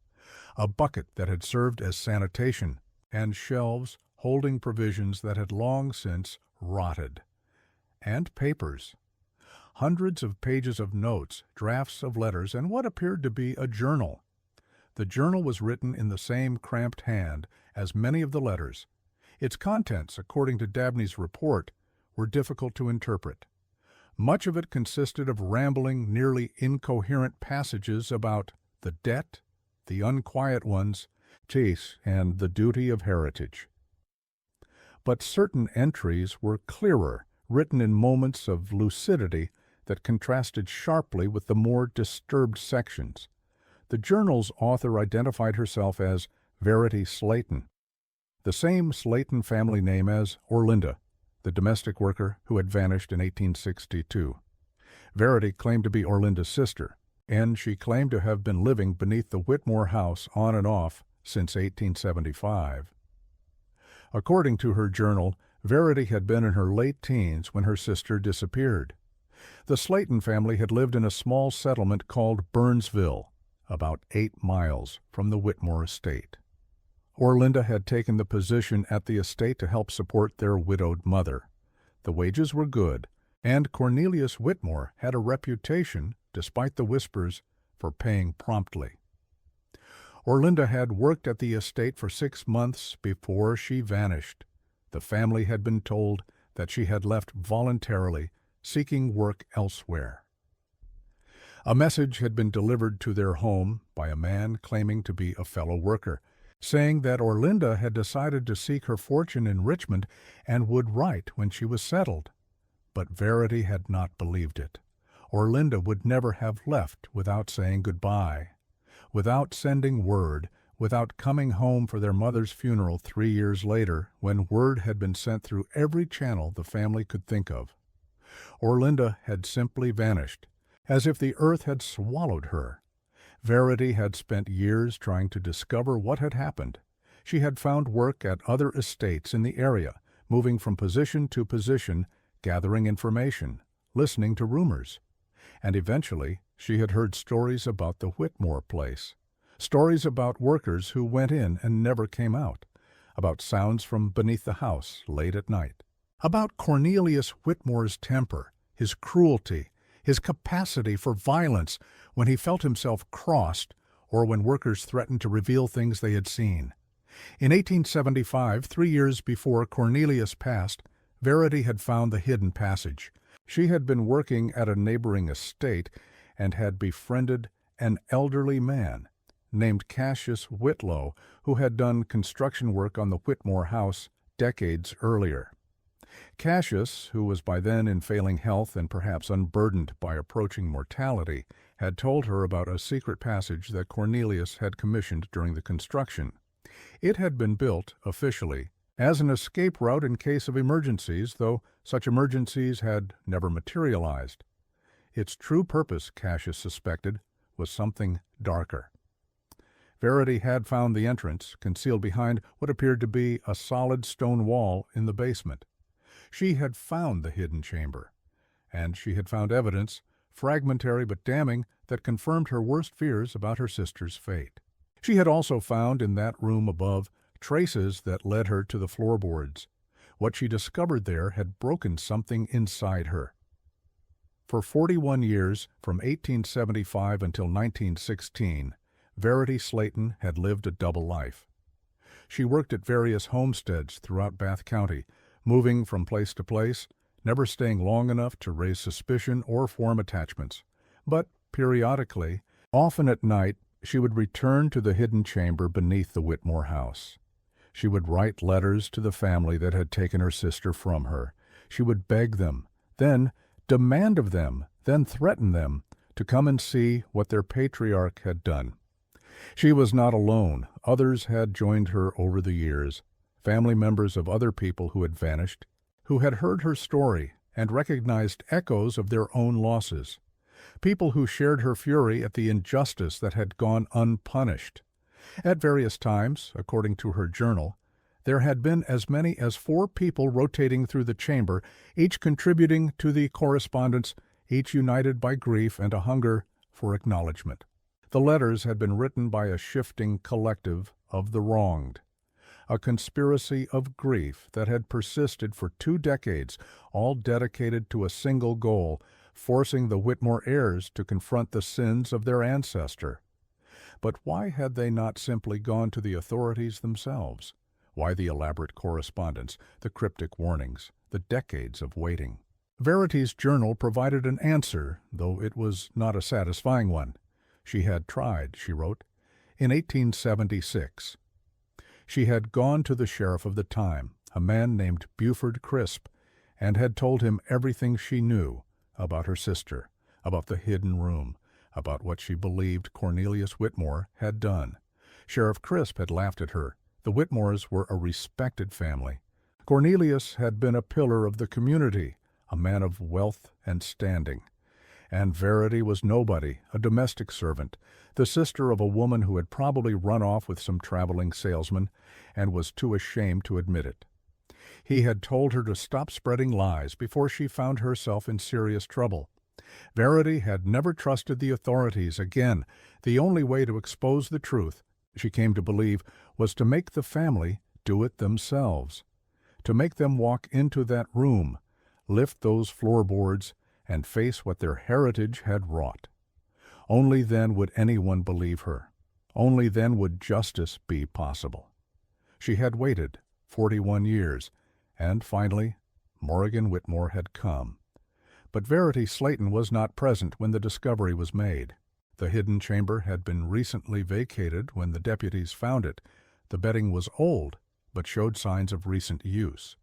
a bucket that had served as sanitation, and shelves holding provisions that had long since rotted, and papers. Hundreds of pages of notes, drafts of letters, and what appeared to be a journal. The journal was written in the same cramped hand as many of the letters. Its contents, according to Dabney's report, were difficult to interpret. Much of it consisted of rambling, nearly incoherent passages about the debt, the unquiet ones, peace, and the duty of heritage. But certain entries were clearer, written in moments of lucidity that contrasted sharply with the more disturbed sections. The journal's author identified herself as Verity Slayton, the same Slayton family name as Orlinda, the domestic worker who had vanished in 1862. Verity claimed to be Orlinda's sister, and she claimed to have been living beneath the Whitmore house on and off since 1875. According to her journal, Verity had been in her late teens when her sister disappeared. The Slayton family had lived in a small settlement called Burnsville, about 8 miles from the Whitmore estate. Orlinda had taken the position at the estate to help support their widowed mother. The wages were good, and Cornelius Whitmore had a reputation, despite the whispers, for paying promptly. Orlinda had worked at the estate for 6 months before she vanished. The family had been told that she had left voluntarily, seeking work elsewhere. A message had been delivered to their home by a man claiming to be a fellow worker, saying that Orlinda had decided to seek her fortune in Richmond and would write when she was settled. But Verity had not believed it. Orlinda would never have left without saying goodbye, without sending word, without coming home for their mother's funeral 3 years later, when word had been sent through every channel the family could think of. Orlinda had simply vanished, as if the earth had swallowed her. Verity had spent years trying to discover what had happened. She had found work at other estates in the area, moving from position to position, gathering information, listening to rumors. And eventually, she had heard stories about the Whitmore place, stories about workers who went in and never came out, about sounds from beneath the house late at night, about Cornelius Whitmore's temper, his cruelty, his capacity for violence when he felt himself crossed or when workers threatened to reveal things they had seen. In 1875, 3 years before Cornelius passed, Verity had found the hidden passage. She had been working at a neighboring estate and had befriended an elderly man named Cassius Whitlow, who had done construction work on the Whitmore house decades earlier. Cassius, who was by then in failing health and perhaps unburdened by approaching mortality, had told her about a secret passage that Cornelius had commissioned during the construction. It had been built, officially, as an escape route in case of emergencies, though such emergencies had never materialized. Its true purpose, Cassius suspected, was something darker. Verity had found the entrance, concealed behind what appeared to be a solid stone wall in the basement. She had found the hidden chamber, and she had found evidence, fragmentary but damning, that confirmed her worst fears about her sister's fate. She had also found in that room above traces that led her to the floorboards. What she discovered there had broken something inside her. For 41 years, from 1875 until 1916, Verity Slayton had lived a double life. She worked at various homesteads throughout Bath County, moving from place to place, never staying long enough to raise suspicion or form attachments. But periodically, often at night, she would return to the hidden chamber beneath the Whitmore house. She would write letters to the family that had taken her sister from her. She would beg them, then demand of them, then threaten them to come and see what their patriarch had done. She was not alone. Others had joined her over the years, family members of other people who had vanished, who had heard her story and recognized echoes of their own losses. People who shared her fury at the injustice that had gone unpunished. At various times, according to her journal, there had been as many as 4 people rotating through the chamber, each contributing to the correspondence, each united by grief and a hunger for acknowledgment. The letters had been written by a shifting collective of the wronged, a conspiracy of grief that had persisted for 2 decades, all dedicated to a single goal, forcing the Whitmore heirs to confront the sins of their ancestor. But why had they not simply gone to the authorities themselves? Why the elaborate correspondence, the cryptic warnings, the decades of waiting? Verity's journal provided an answer, though it was not a satisfying one. She had tried, she wrote, in 1876. She had gone to the sheriff of the time, a man named Buford Crisp, and had told him everything she knew about her sister, about the hidden room, about what she believed Cornelius Whitmore had done. Sheriff Crisp had laughed at her. The Whitmores were a respected family. Cornelius had been a pillar of the community, a man of wealth and standing. And Verity was nobody, a domestic servant, the sister of a woman who had probably run off with some traveling salesman and was too ashamed to admit it. He had told her to stop spreading lies before she found herself in serious trouble. Verity had never trusted the authorities again. The only way to expose the truth, she came to believe, was to make the family do it themselves, to make them walk into that room, lift those floorboards, and face what their heritage had wrought. Only then would anyone believe her. Only then would justice be possible. She had waited 41 years, and finally Morrigan Whitmore had come. But Verity Slayton was not present when the discovery was made. The hidden chamber had been recently vacated when the deputies found it. The bedding was old, but showed signs of recent use.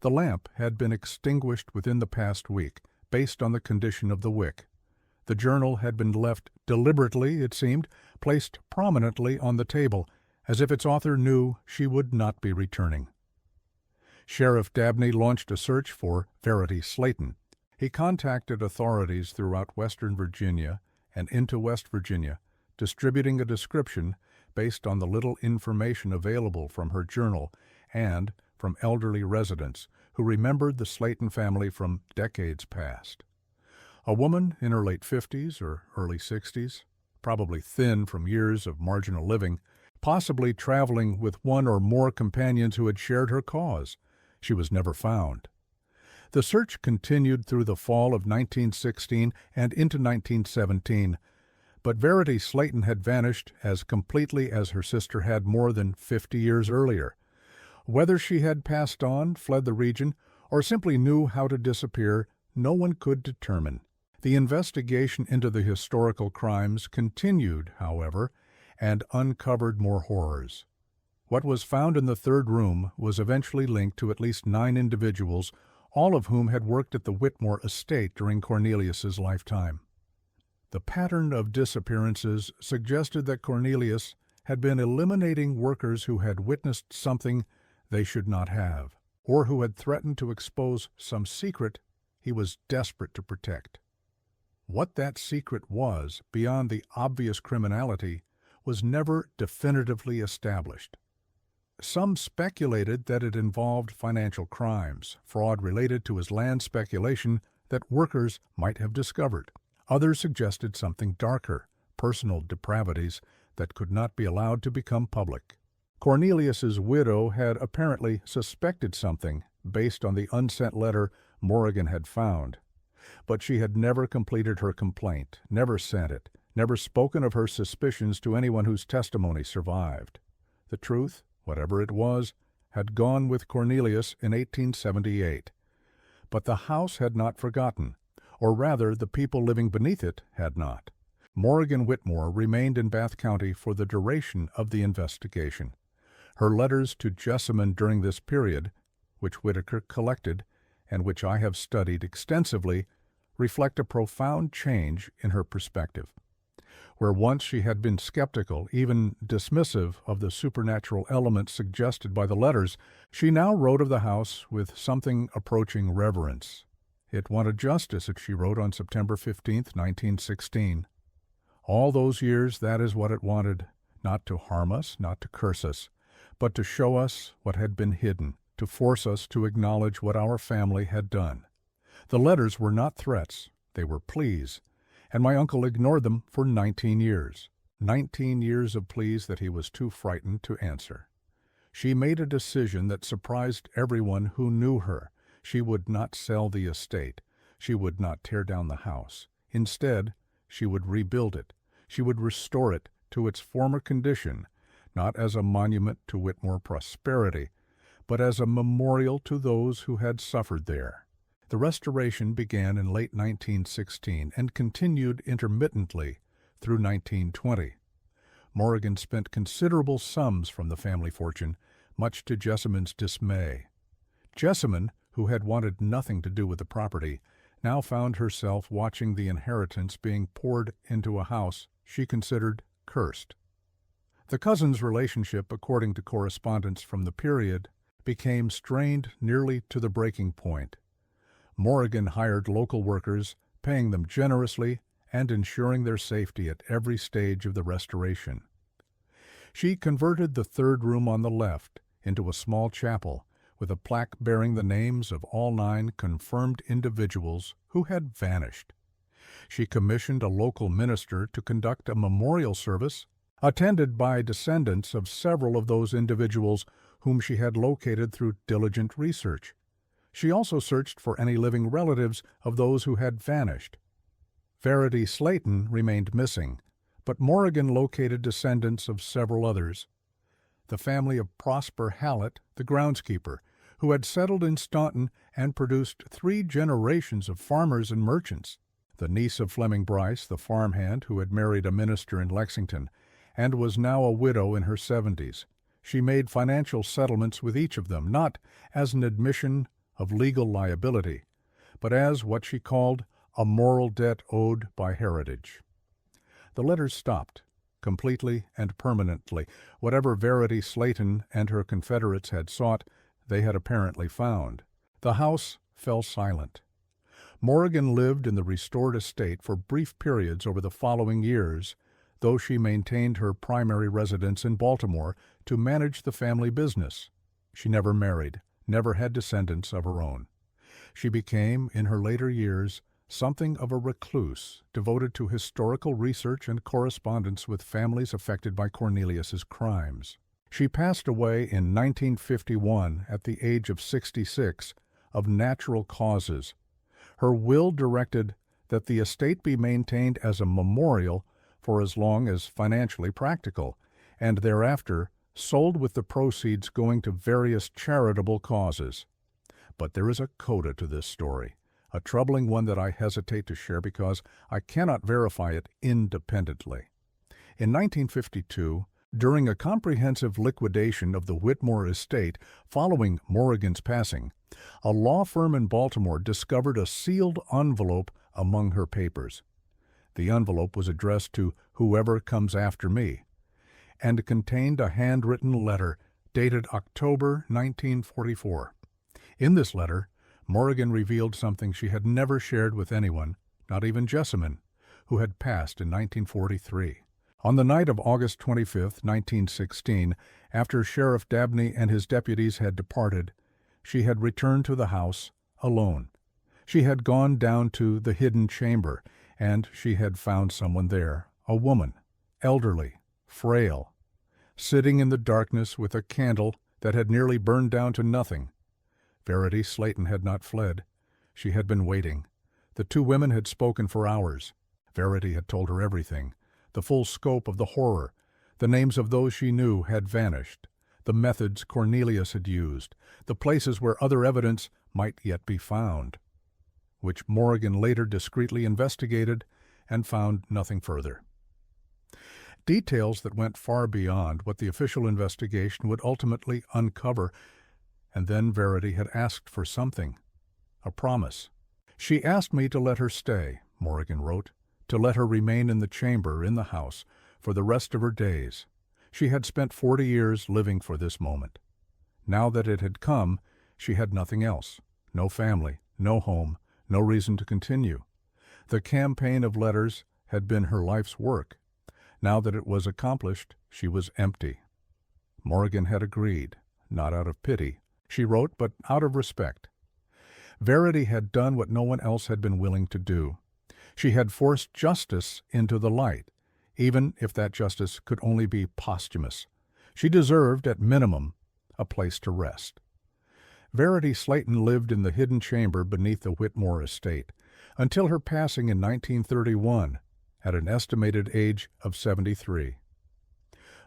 The lamp had been extinguished within the past week, based on the condition of the wick. The journal had been left deliberately, it seemed, placed prominently on the table, as if its author knew she would not be returning. Sheriff Dabney launched a search for Verity Slayton. He contacted authorities throughout Western Virginia and into West Virginia, distributing a description based on the little information available from her journal and from elderly residents who remembered the Slayton family from decades past. A woman in her late 50s or early 60s, probably thin from years of marginal living, possibly traveling with one or more companions who had shared her cause. She was never found. The search continued through the fall of 1916 and into 1917, but Verity Slayton had vanished as completely as her sister had more than 50 years earlier. Whether she had passed on, fled the region, or simply knew how to disappear, no one could determine. The investigation into the historical crimes continued, however, and uncovered more horrors. What was found in the third room was eventually linked to at least 9 individuals, all of whom had worked at the Whitmore estate during Cornelius's lifetime. The pattern of disappearances suggested that Cornelius had been eliminating workers who had witnessed something they should not have, or who had threatened to expose some secret he was desperate to protect. What that secret was, beyond the obvious criminality, was never definitively established. Some speculated that it involved financial crimes, fraud related to his land speculation that workers might have discovered. Others suggested something darker, personal depravities that could not be allowed to become public. Cornelius's widow had apparently suspected something based on the unsent letter Morrigan had found, but she had never completed her complaint, never sent it, never spoken of her suspicions to anyone whose testimony survived. The truth, whatever it was, had gone with Cornelius in 1878. But the house had not forgotten, or rather the people living beneath it had not. Morrigan Whitmore remained in Bath County for the duration of the investigation. Her letters to Jessamine during this period, which Whitaker collected and which I have studied extensively, reflect a profound change in her perspective. Where once she had been skeptical, even dismissive of the supernatural elements suggested by the letters, she now wrote of the house with something approaching reverence. It wanted justice, she wrote on September 15, 1916. All those years, that is what it wanted, not to harm us, not to curse us, but to show us what had been hidden, to force us to acknowledge what our family had done. The letters were not threats, they were pleas, and my uncle ignored them for 19 years. 19 years of pleas that he was too frightened to answer. She made a decision that surprised everyone who knew her. She would not sell the estate. She would not tear down the house. Instead, she would rebuild it. She would restore it to its former condition, not as a monument to Whitmore prosperity, but as a memorial to those who had suffered there. The restoration began in late 1916 and continued intermittently through 1920. Morrigan spent considerable sums from the family fortune, much to Jessamine's dismay. Jessamine, who had wanted nothing to do with the property, now found herself watching the inheritance being poured into a house she considered cursed. The cousins' relationship, according to correspondence from the period, became strained nearly to the breaking point. Morrigan hired local workers, paying them generously and ensuring their safety at every stage of the restoration. She converted the third room on the left into a small chapel with a plaque bearing the names of all 9 confirmed individuals who had vanished. She commissioned a local minister to conduct a memorial service, attended by descendants of several of those individuals whom she had located through diligent research. She also searched for any living relatives of those who had vanished. Verity Slayton remained missing, but Morrigan located descendants of several others. The family of Prosper Hallett, the groundskeeper, who had settled in Staunton and produced 3 generations of farmers and merchants. The niece of Fleming Bryce, the farmhand who had married a minister in Lexington, and was now a widow in her 70s. She made financial settlements with each of them, not as an admission of legal liability, but as what she called a moral debt owed by heritage. The letters stopped, completely and permanently. Whatever Verity Slayton and her confederates had sought, they had apparently found. The house fell silent. Morrigan lived in the restored estate for brief periods over the following years, though she maintained her primary residence in Baltimore to manage the family business. She never married, never had descendants of her own. She became, in her later years, something of a recluse, devoted to historical research and correspondence with families affected by Cornelius's crimes. She passed away in 1951 at the age of 66 of natural causes. Her will directed that the estate be maintained as a memorial for as long as financially practical, and thereafter sold with the proceeds going to various charitable causes. But there is a coda to this story, a troubling one that I hesitate to share because I cannot verify it independently. In 1952, during a comprehensive liquidation of the Whitmore estate following Morrigan's passing, a law firm in Baltimore discovered a sealed envelope among her papers. The envelope was addressed to "Whoever comes after me," and contained a handwritten letter dated October 1944. In this letter, Morrigan revealed something she had never shared with anyone, not even Jessamine, who had passed in 1943. On the night of August 25, 1916, after Sheriff Dabney and his deputies had departed, she had returned to the house alone. She had gone down to the hidden chamber, and she had found someone there, a woman, elderly, frail, sitting in the darkness with a candle that had nearly burned down to nothing. Verity Slayton had not fled. She had been waiting. The 2 women had spoken for hours. Verity had told her everything. The full scope of the horror. The names of those she knew had vanished. The methods Cornelius had used. The places where other evidence might yet be found, which Morrigan later discreetly investigated and found nothing further. Details that went far beyond what the official investigation would ultimately uncover. And then Verity had asked for something, a promise. She asked me to let her stay, Morrigan wrote, to let her remain in the chamber in the house for the rest of her days. She had spent 40 years living for this moment. Now that it had come, she had nothing else, no family, no home, No reason to continue. The campaign of letters had been her life's work. Now that it was accomplished, she was empty. Morrigan had agreed, not out of pity, she wrote, but out of respect. Verity had done what no one else had been willing to do. She had forced justice into the light, even if that justice could only be posthumous. She deserved, at minimum, a place to rest. Verity Slayton lived in the hidden chamber beneath the Whitmore estate until her passing in 1931, at an estimated age of 73.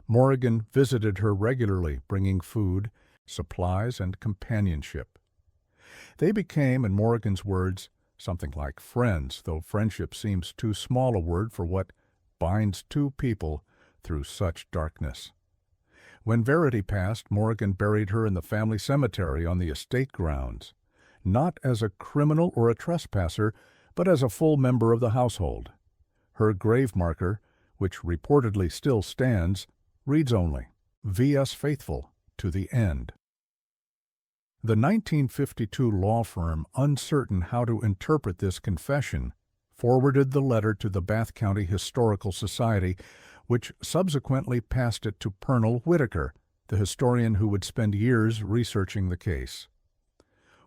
Morrigan visited her regularly, bringing food, supplies, and companionship. They became, in Morrigan's words, something like friends, though friendship seems too small a word for what binds two people through such darkness. When Verity passed, Morrigan buried her in the family cemetery on the estate grounds, not as a criminal or a trespasser, but as a full member of the household. Her grave marker, which reportedly still stands, reads only, "V. S. faithful to the end." The 1952 law firm, uncertain how to interpret this confession, forwarded the letter to the Bath County Historical Society, which subsequently passed it to Pernell Whitaker, the historian who would spend years researching the case.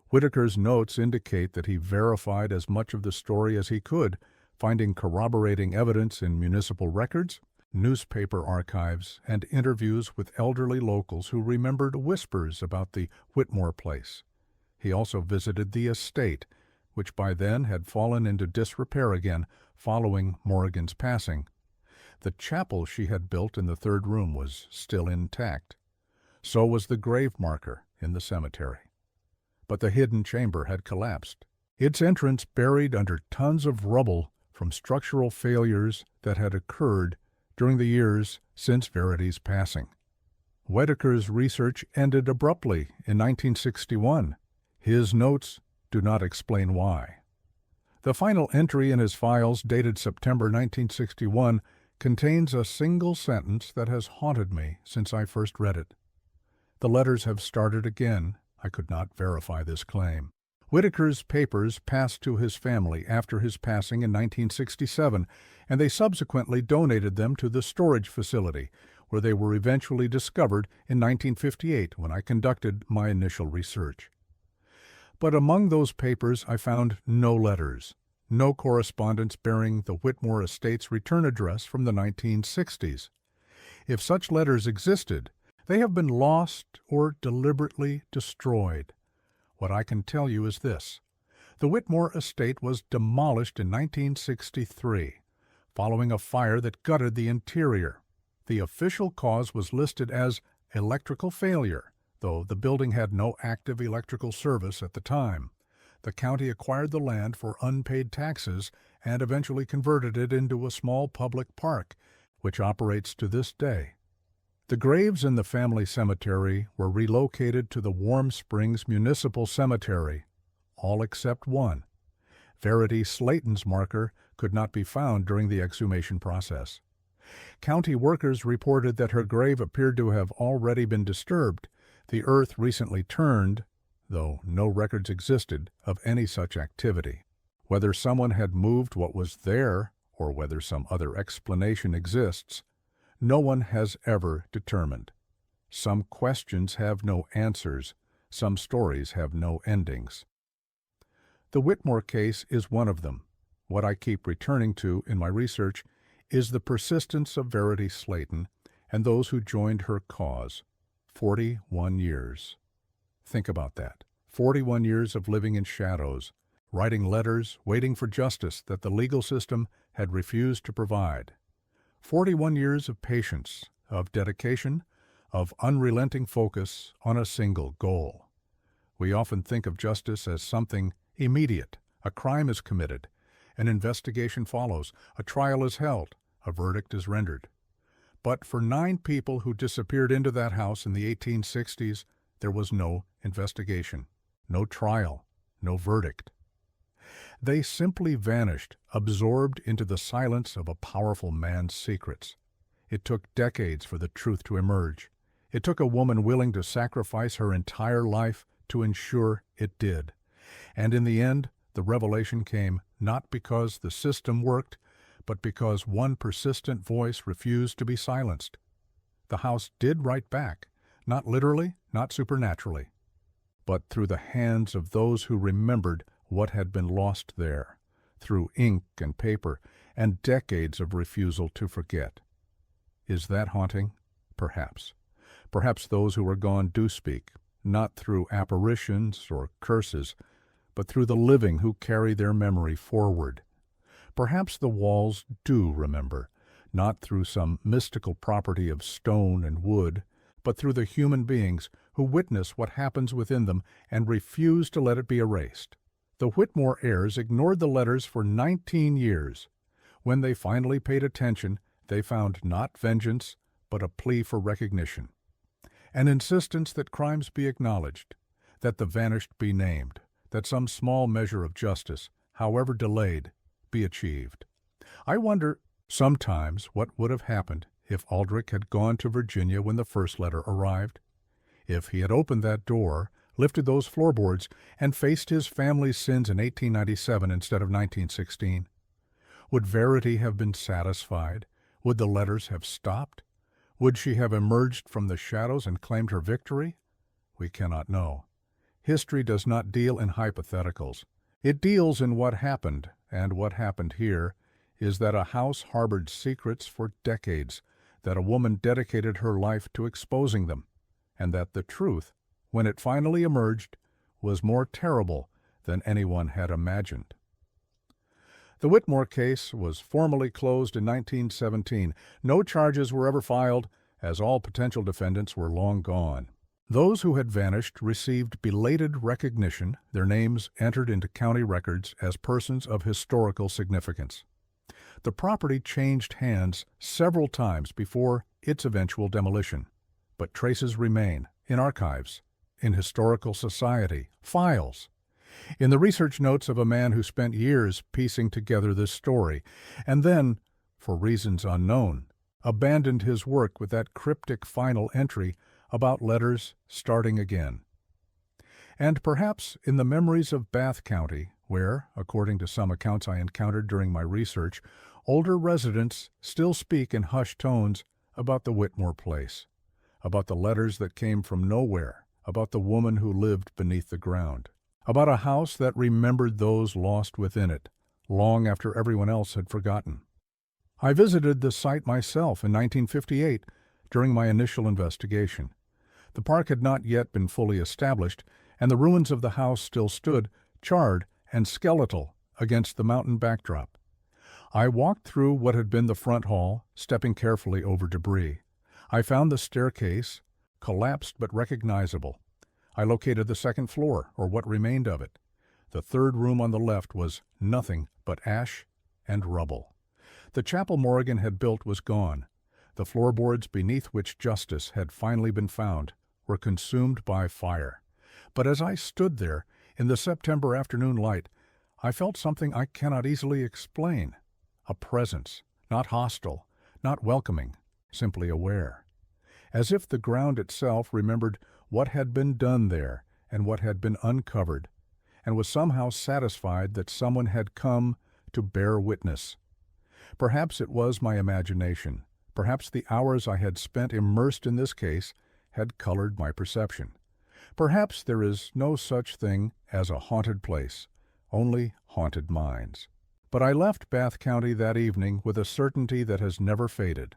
Whitaker's notes indicate that he verified as much of the story as he could, finding corroborating evidence in municipal records, newspaper archives, and interviews with elderly locals who remembered whispers about the Whitmore place. He also visited the estate, which by then had fallen into disrepair again following Morrigan's passing. The chapel she had built in the third room was still intact. So was the grave marker in the cemetery. But the hidden chamber had collapsed, its entrance buried under tons of rubble from structural failures that had occurred during the years since Verity's passing. Whitaker's research ended abruptly in 1961. His notes do not explain why. The final entry in his files, dated September 1961, contains a single sentence that has haunted me since I first read it. The letters have started again. I could not verify this claim. Whitaker's papers passed to his family after his passing in 1967, and they subsequently donated them to the storage facility, where they were eventually discovered in 1958 when I conducted my initial research. But among those papers I found no letters, no correspondence bearing the Whitmore estate's return address from the 1960s. If such letters existed, they have been lost or deliberately destroyed. What I can tell you is this. The Whitmore estate was demolished in 1963, following a fire that gutted the interior. The official cause was listed as electrical failure, though the building had no active electrical service at the time. The county acquired the land for unpaid taxes and eventually converted it into a small public park, which operates to this day. The graves in the family cemetery were relocated to the Warm Springs Municipal Cemetery, all except one. Verity Slayton's marker could not be found during the exhumation process. County workers reported that her grave appeared to have already been disturbed. The earth recently turned, though no records existed of any such activity. Whether someone had moved what was there, or whether some other explanation exists, no one has ever determined. Some questions have no answers. Some stories have no endings. The Whitmore case is one of them. What I keep returning to in my research is the persistence of Verity Slayton and those who joined her cause. 41 years. Think about that. 41 years of living in shadows, writing letters, waiting for justice that the legal system had refused to provide. 41 years of patience, of dedication, of unrelenting focus on a single goal. We often think of justice as something immediate. A crime is committed, an investigation follows, a trial is held, a verdict is rendered. But for 9 people who disappeared into that house in the 1860s, there was no investigation, no trial, no verdict. They simply vanished, absorbed into the silence of a powerful man's secrets. It took decades for the truth to emerge. It took a woman willing to sacrifice her entire life to ensure it did. And in the end, the revelation came not because the system worked, but because one persistent voice refused to be silenced. The house did write back, not literally, not supernaturally, but through the hands of those who remembered what had been lost there, through ink and paper and decades of refusal to forget. Is that haunting? Perhaps. Perhaps those who are gone do speak, not through apparitions or curses, but through the living who carry their memory forward. Perhaps the walls do remember, not through some mystical property of stone and wood, but through the human beings who witness what happens within them and refuse to let it be erased. The Whitmore heirs ignored the letters for 19 years. When they finally paid attention, they found not vengeance, but a plea for recognition, an insistence that crimes be acknowledged, that the vanished be named, that some small measure of justice, however delayed, be achieved. I wonder sometimes what would have happened if Aldric had gone to Virginia when the first letter arrived, if he had opened that door, lifted those floorboards, and faced his family's sins in 1897 instead of 1916. Would Verity have been satisfied? Would the letters have stopped? Would she have emerged from the shadows and claimed her victory? We cannot know. History does not deal in hypotheticals. It deals in what happened, and what happened here is that a house harbored secrets for decades, that a woman dedicated her life to exposing them, and that the truth, when it finally emerged, was more terrible than anyone had imagined. The Whitmore case was formally closed in 1917. No charges were ever filed, as all potential defendants were long gone. Those who had vanished received belated recognition, their names entered into county records as persons of historical significance. The property changed hands several times before its eventual demolition, but traces remain in archives, in historical society, files, in the research notes of a man who spent years piecing together this story, and then, for reasons unknown, abandoned his work with that cryptic final entry about letters starting again. And perhaps in the memories of Bath County, where, according to some accounts I encountered during my research, older residents still speak in hushed tones about the Whitmore place, about the letters that came from nowhere, about the woman who lived beneath the ground, about a house that remembered those lost within it, long after everyone else had forgotten. I visited the site myself in 1958 during my initial investigation. The park had not yet been fully established, and the ruins of the house still stood, charred and skeletal, against the mountain backdrop. I walked through what had been the front hall, stepping carefully over debris. I found the staircase, collapsed but recognizable. I located the second floor, or what remained of it. The third room on the left was nothing but ash and rubble. The chapel Morrigan had built was gone. The floorboards beneath which justice had finally been found were consumed by fire. But as I stood there, in the September afternoon light, I felt something I cannot easily explain. A presence, not hostile, not welcoming, simply aware. As if the ground itself remembered what had been done there and what had been uncovered, and was somehow satisfied that someone had come to bear witness. Perhaps it was my imagination. Perhaps the hours I had spent immersed in this case had colored my perception. Perhaps there is no such thing as a haunted place, only haunted minds. But I left Bath County that evening with a certainty that has never faded.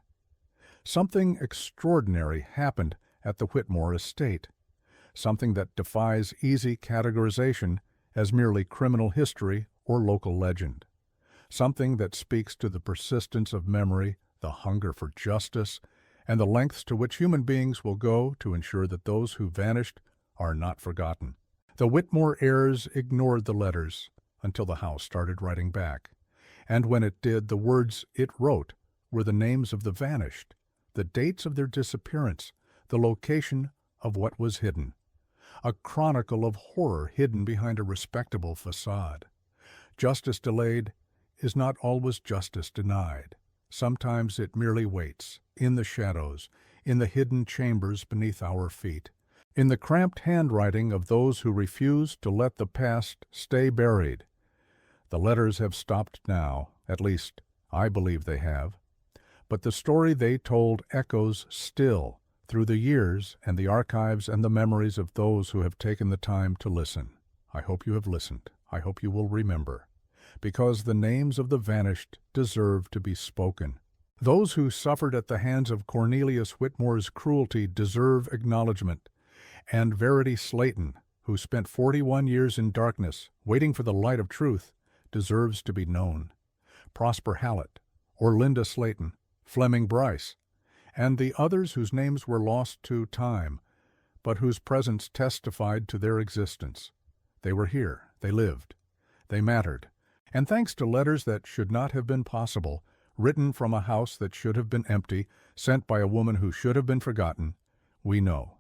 Something extraordinary happened at the Whitmore estate, something that defies easy categorization as merely criminal history or local legend, something that speaks to the persistence of memory, the hunger for justice, and the lengths to which human beings will go to ensure that those who vanished are not forgotten. The Whitmore heirs ignored the letters until the house started writing back, and when it did, the words it wrote were the names of the vanished, the dates of their disappearance, the location of what was hidden. A chronicle of horror hidden behind a respectable facade. Justice delayed is not always justice denied. Sometimes it merely waits, in the shadows, in the hidden chambers beneath our feet, in the cramped handwriting of those who refuse to let the past stay buried, The letters have stopped now, at least I believe they have. But the story they told echoes still through the years and the archives and the memories of those who have taken the time to listen. I hope you have listened. I hope you will remember, because the names of the vanished deserve to be spoken. Those who suffered at the hands of Cornelius Whitmore's cruelty deserve acknowledgement, and Verity Slayton, who spent 41 years in darkness, waiting for the light of truth, deserves to be known. Prosper Hallett, or Linda Slayton, Fleming Bryce, and the others whose names were lost to time, but whose presence testified to their existence. They were here, they lived, they mattered, and thanks to letters that should not have been possible, written from a house that should have been empty, sent by a woman who should have been forgotten, we know.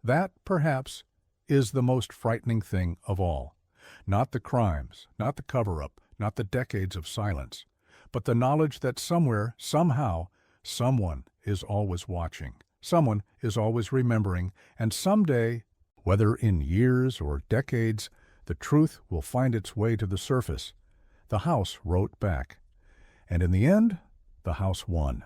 That, perhaps, is the most frightening thing of all. Not the crimes, not the cover-up, not the decades of silence, but the knowledge that somewhere, somehow, someone is always watching, someone is always remembering, and someday, whether in years or decades, the truth will find its way to the surface. The house wrote back. And in the end, the house won.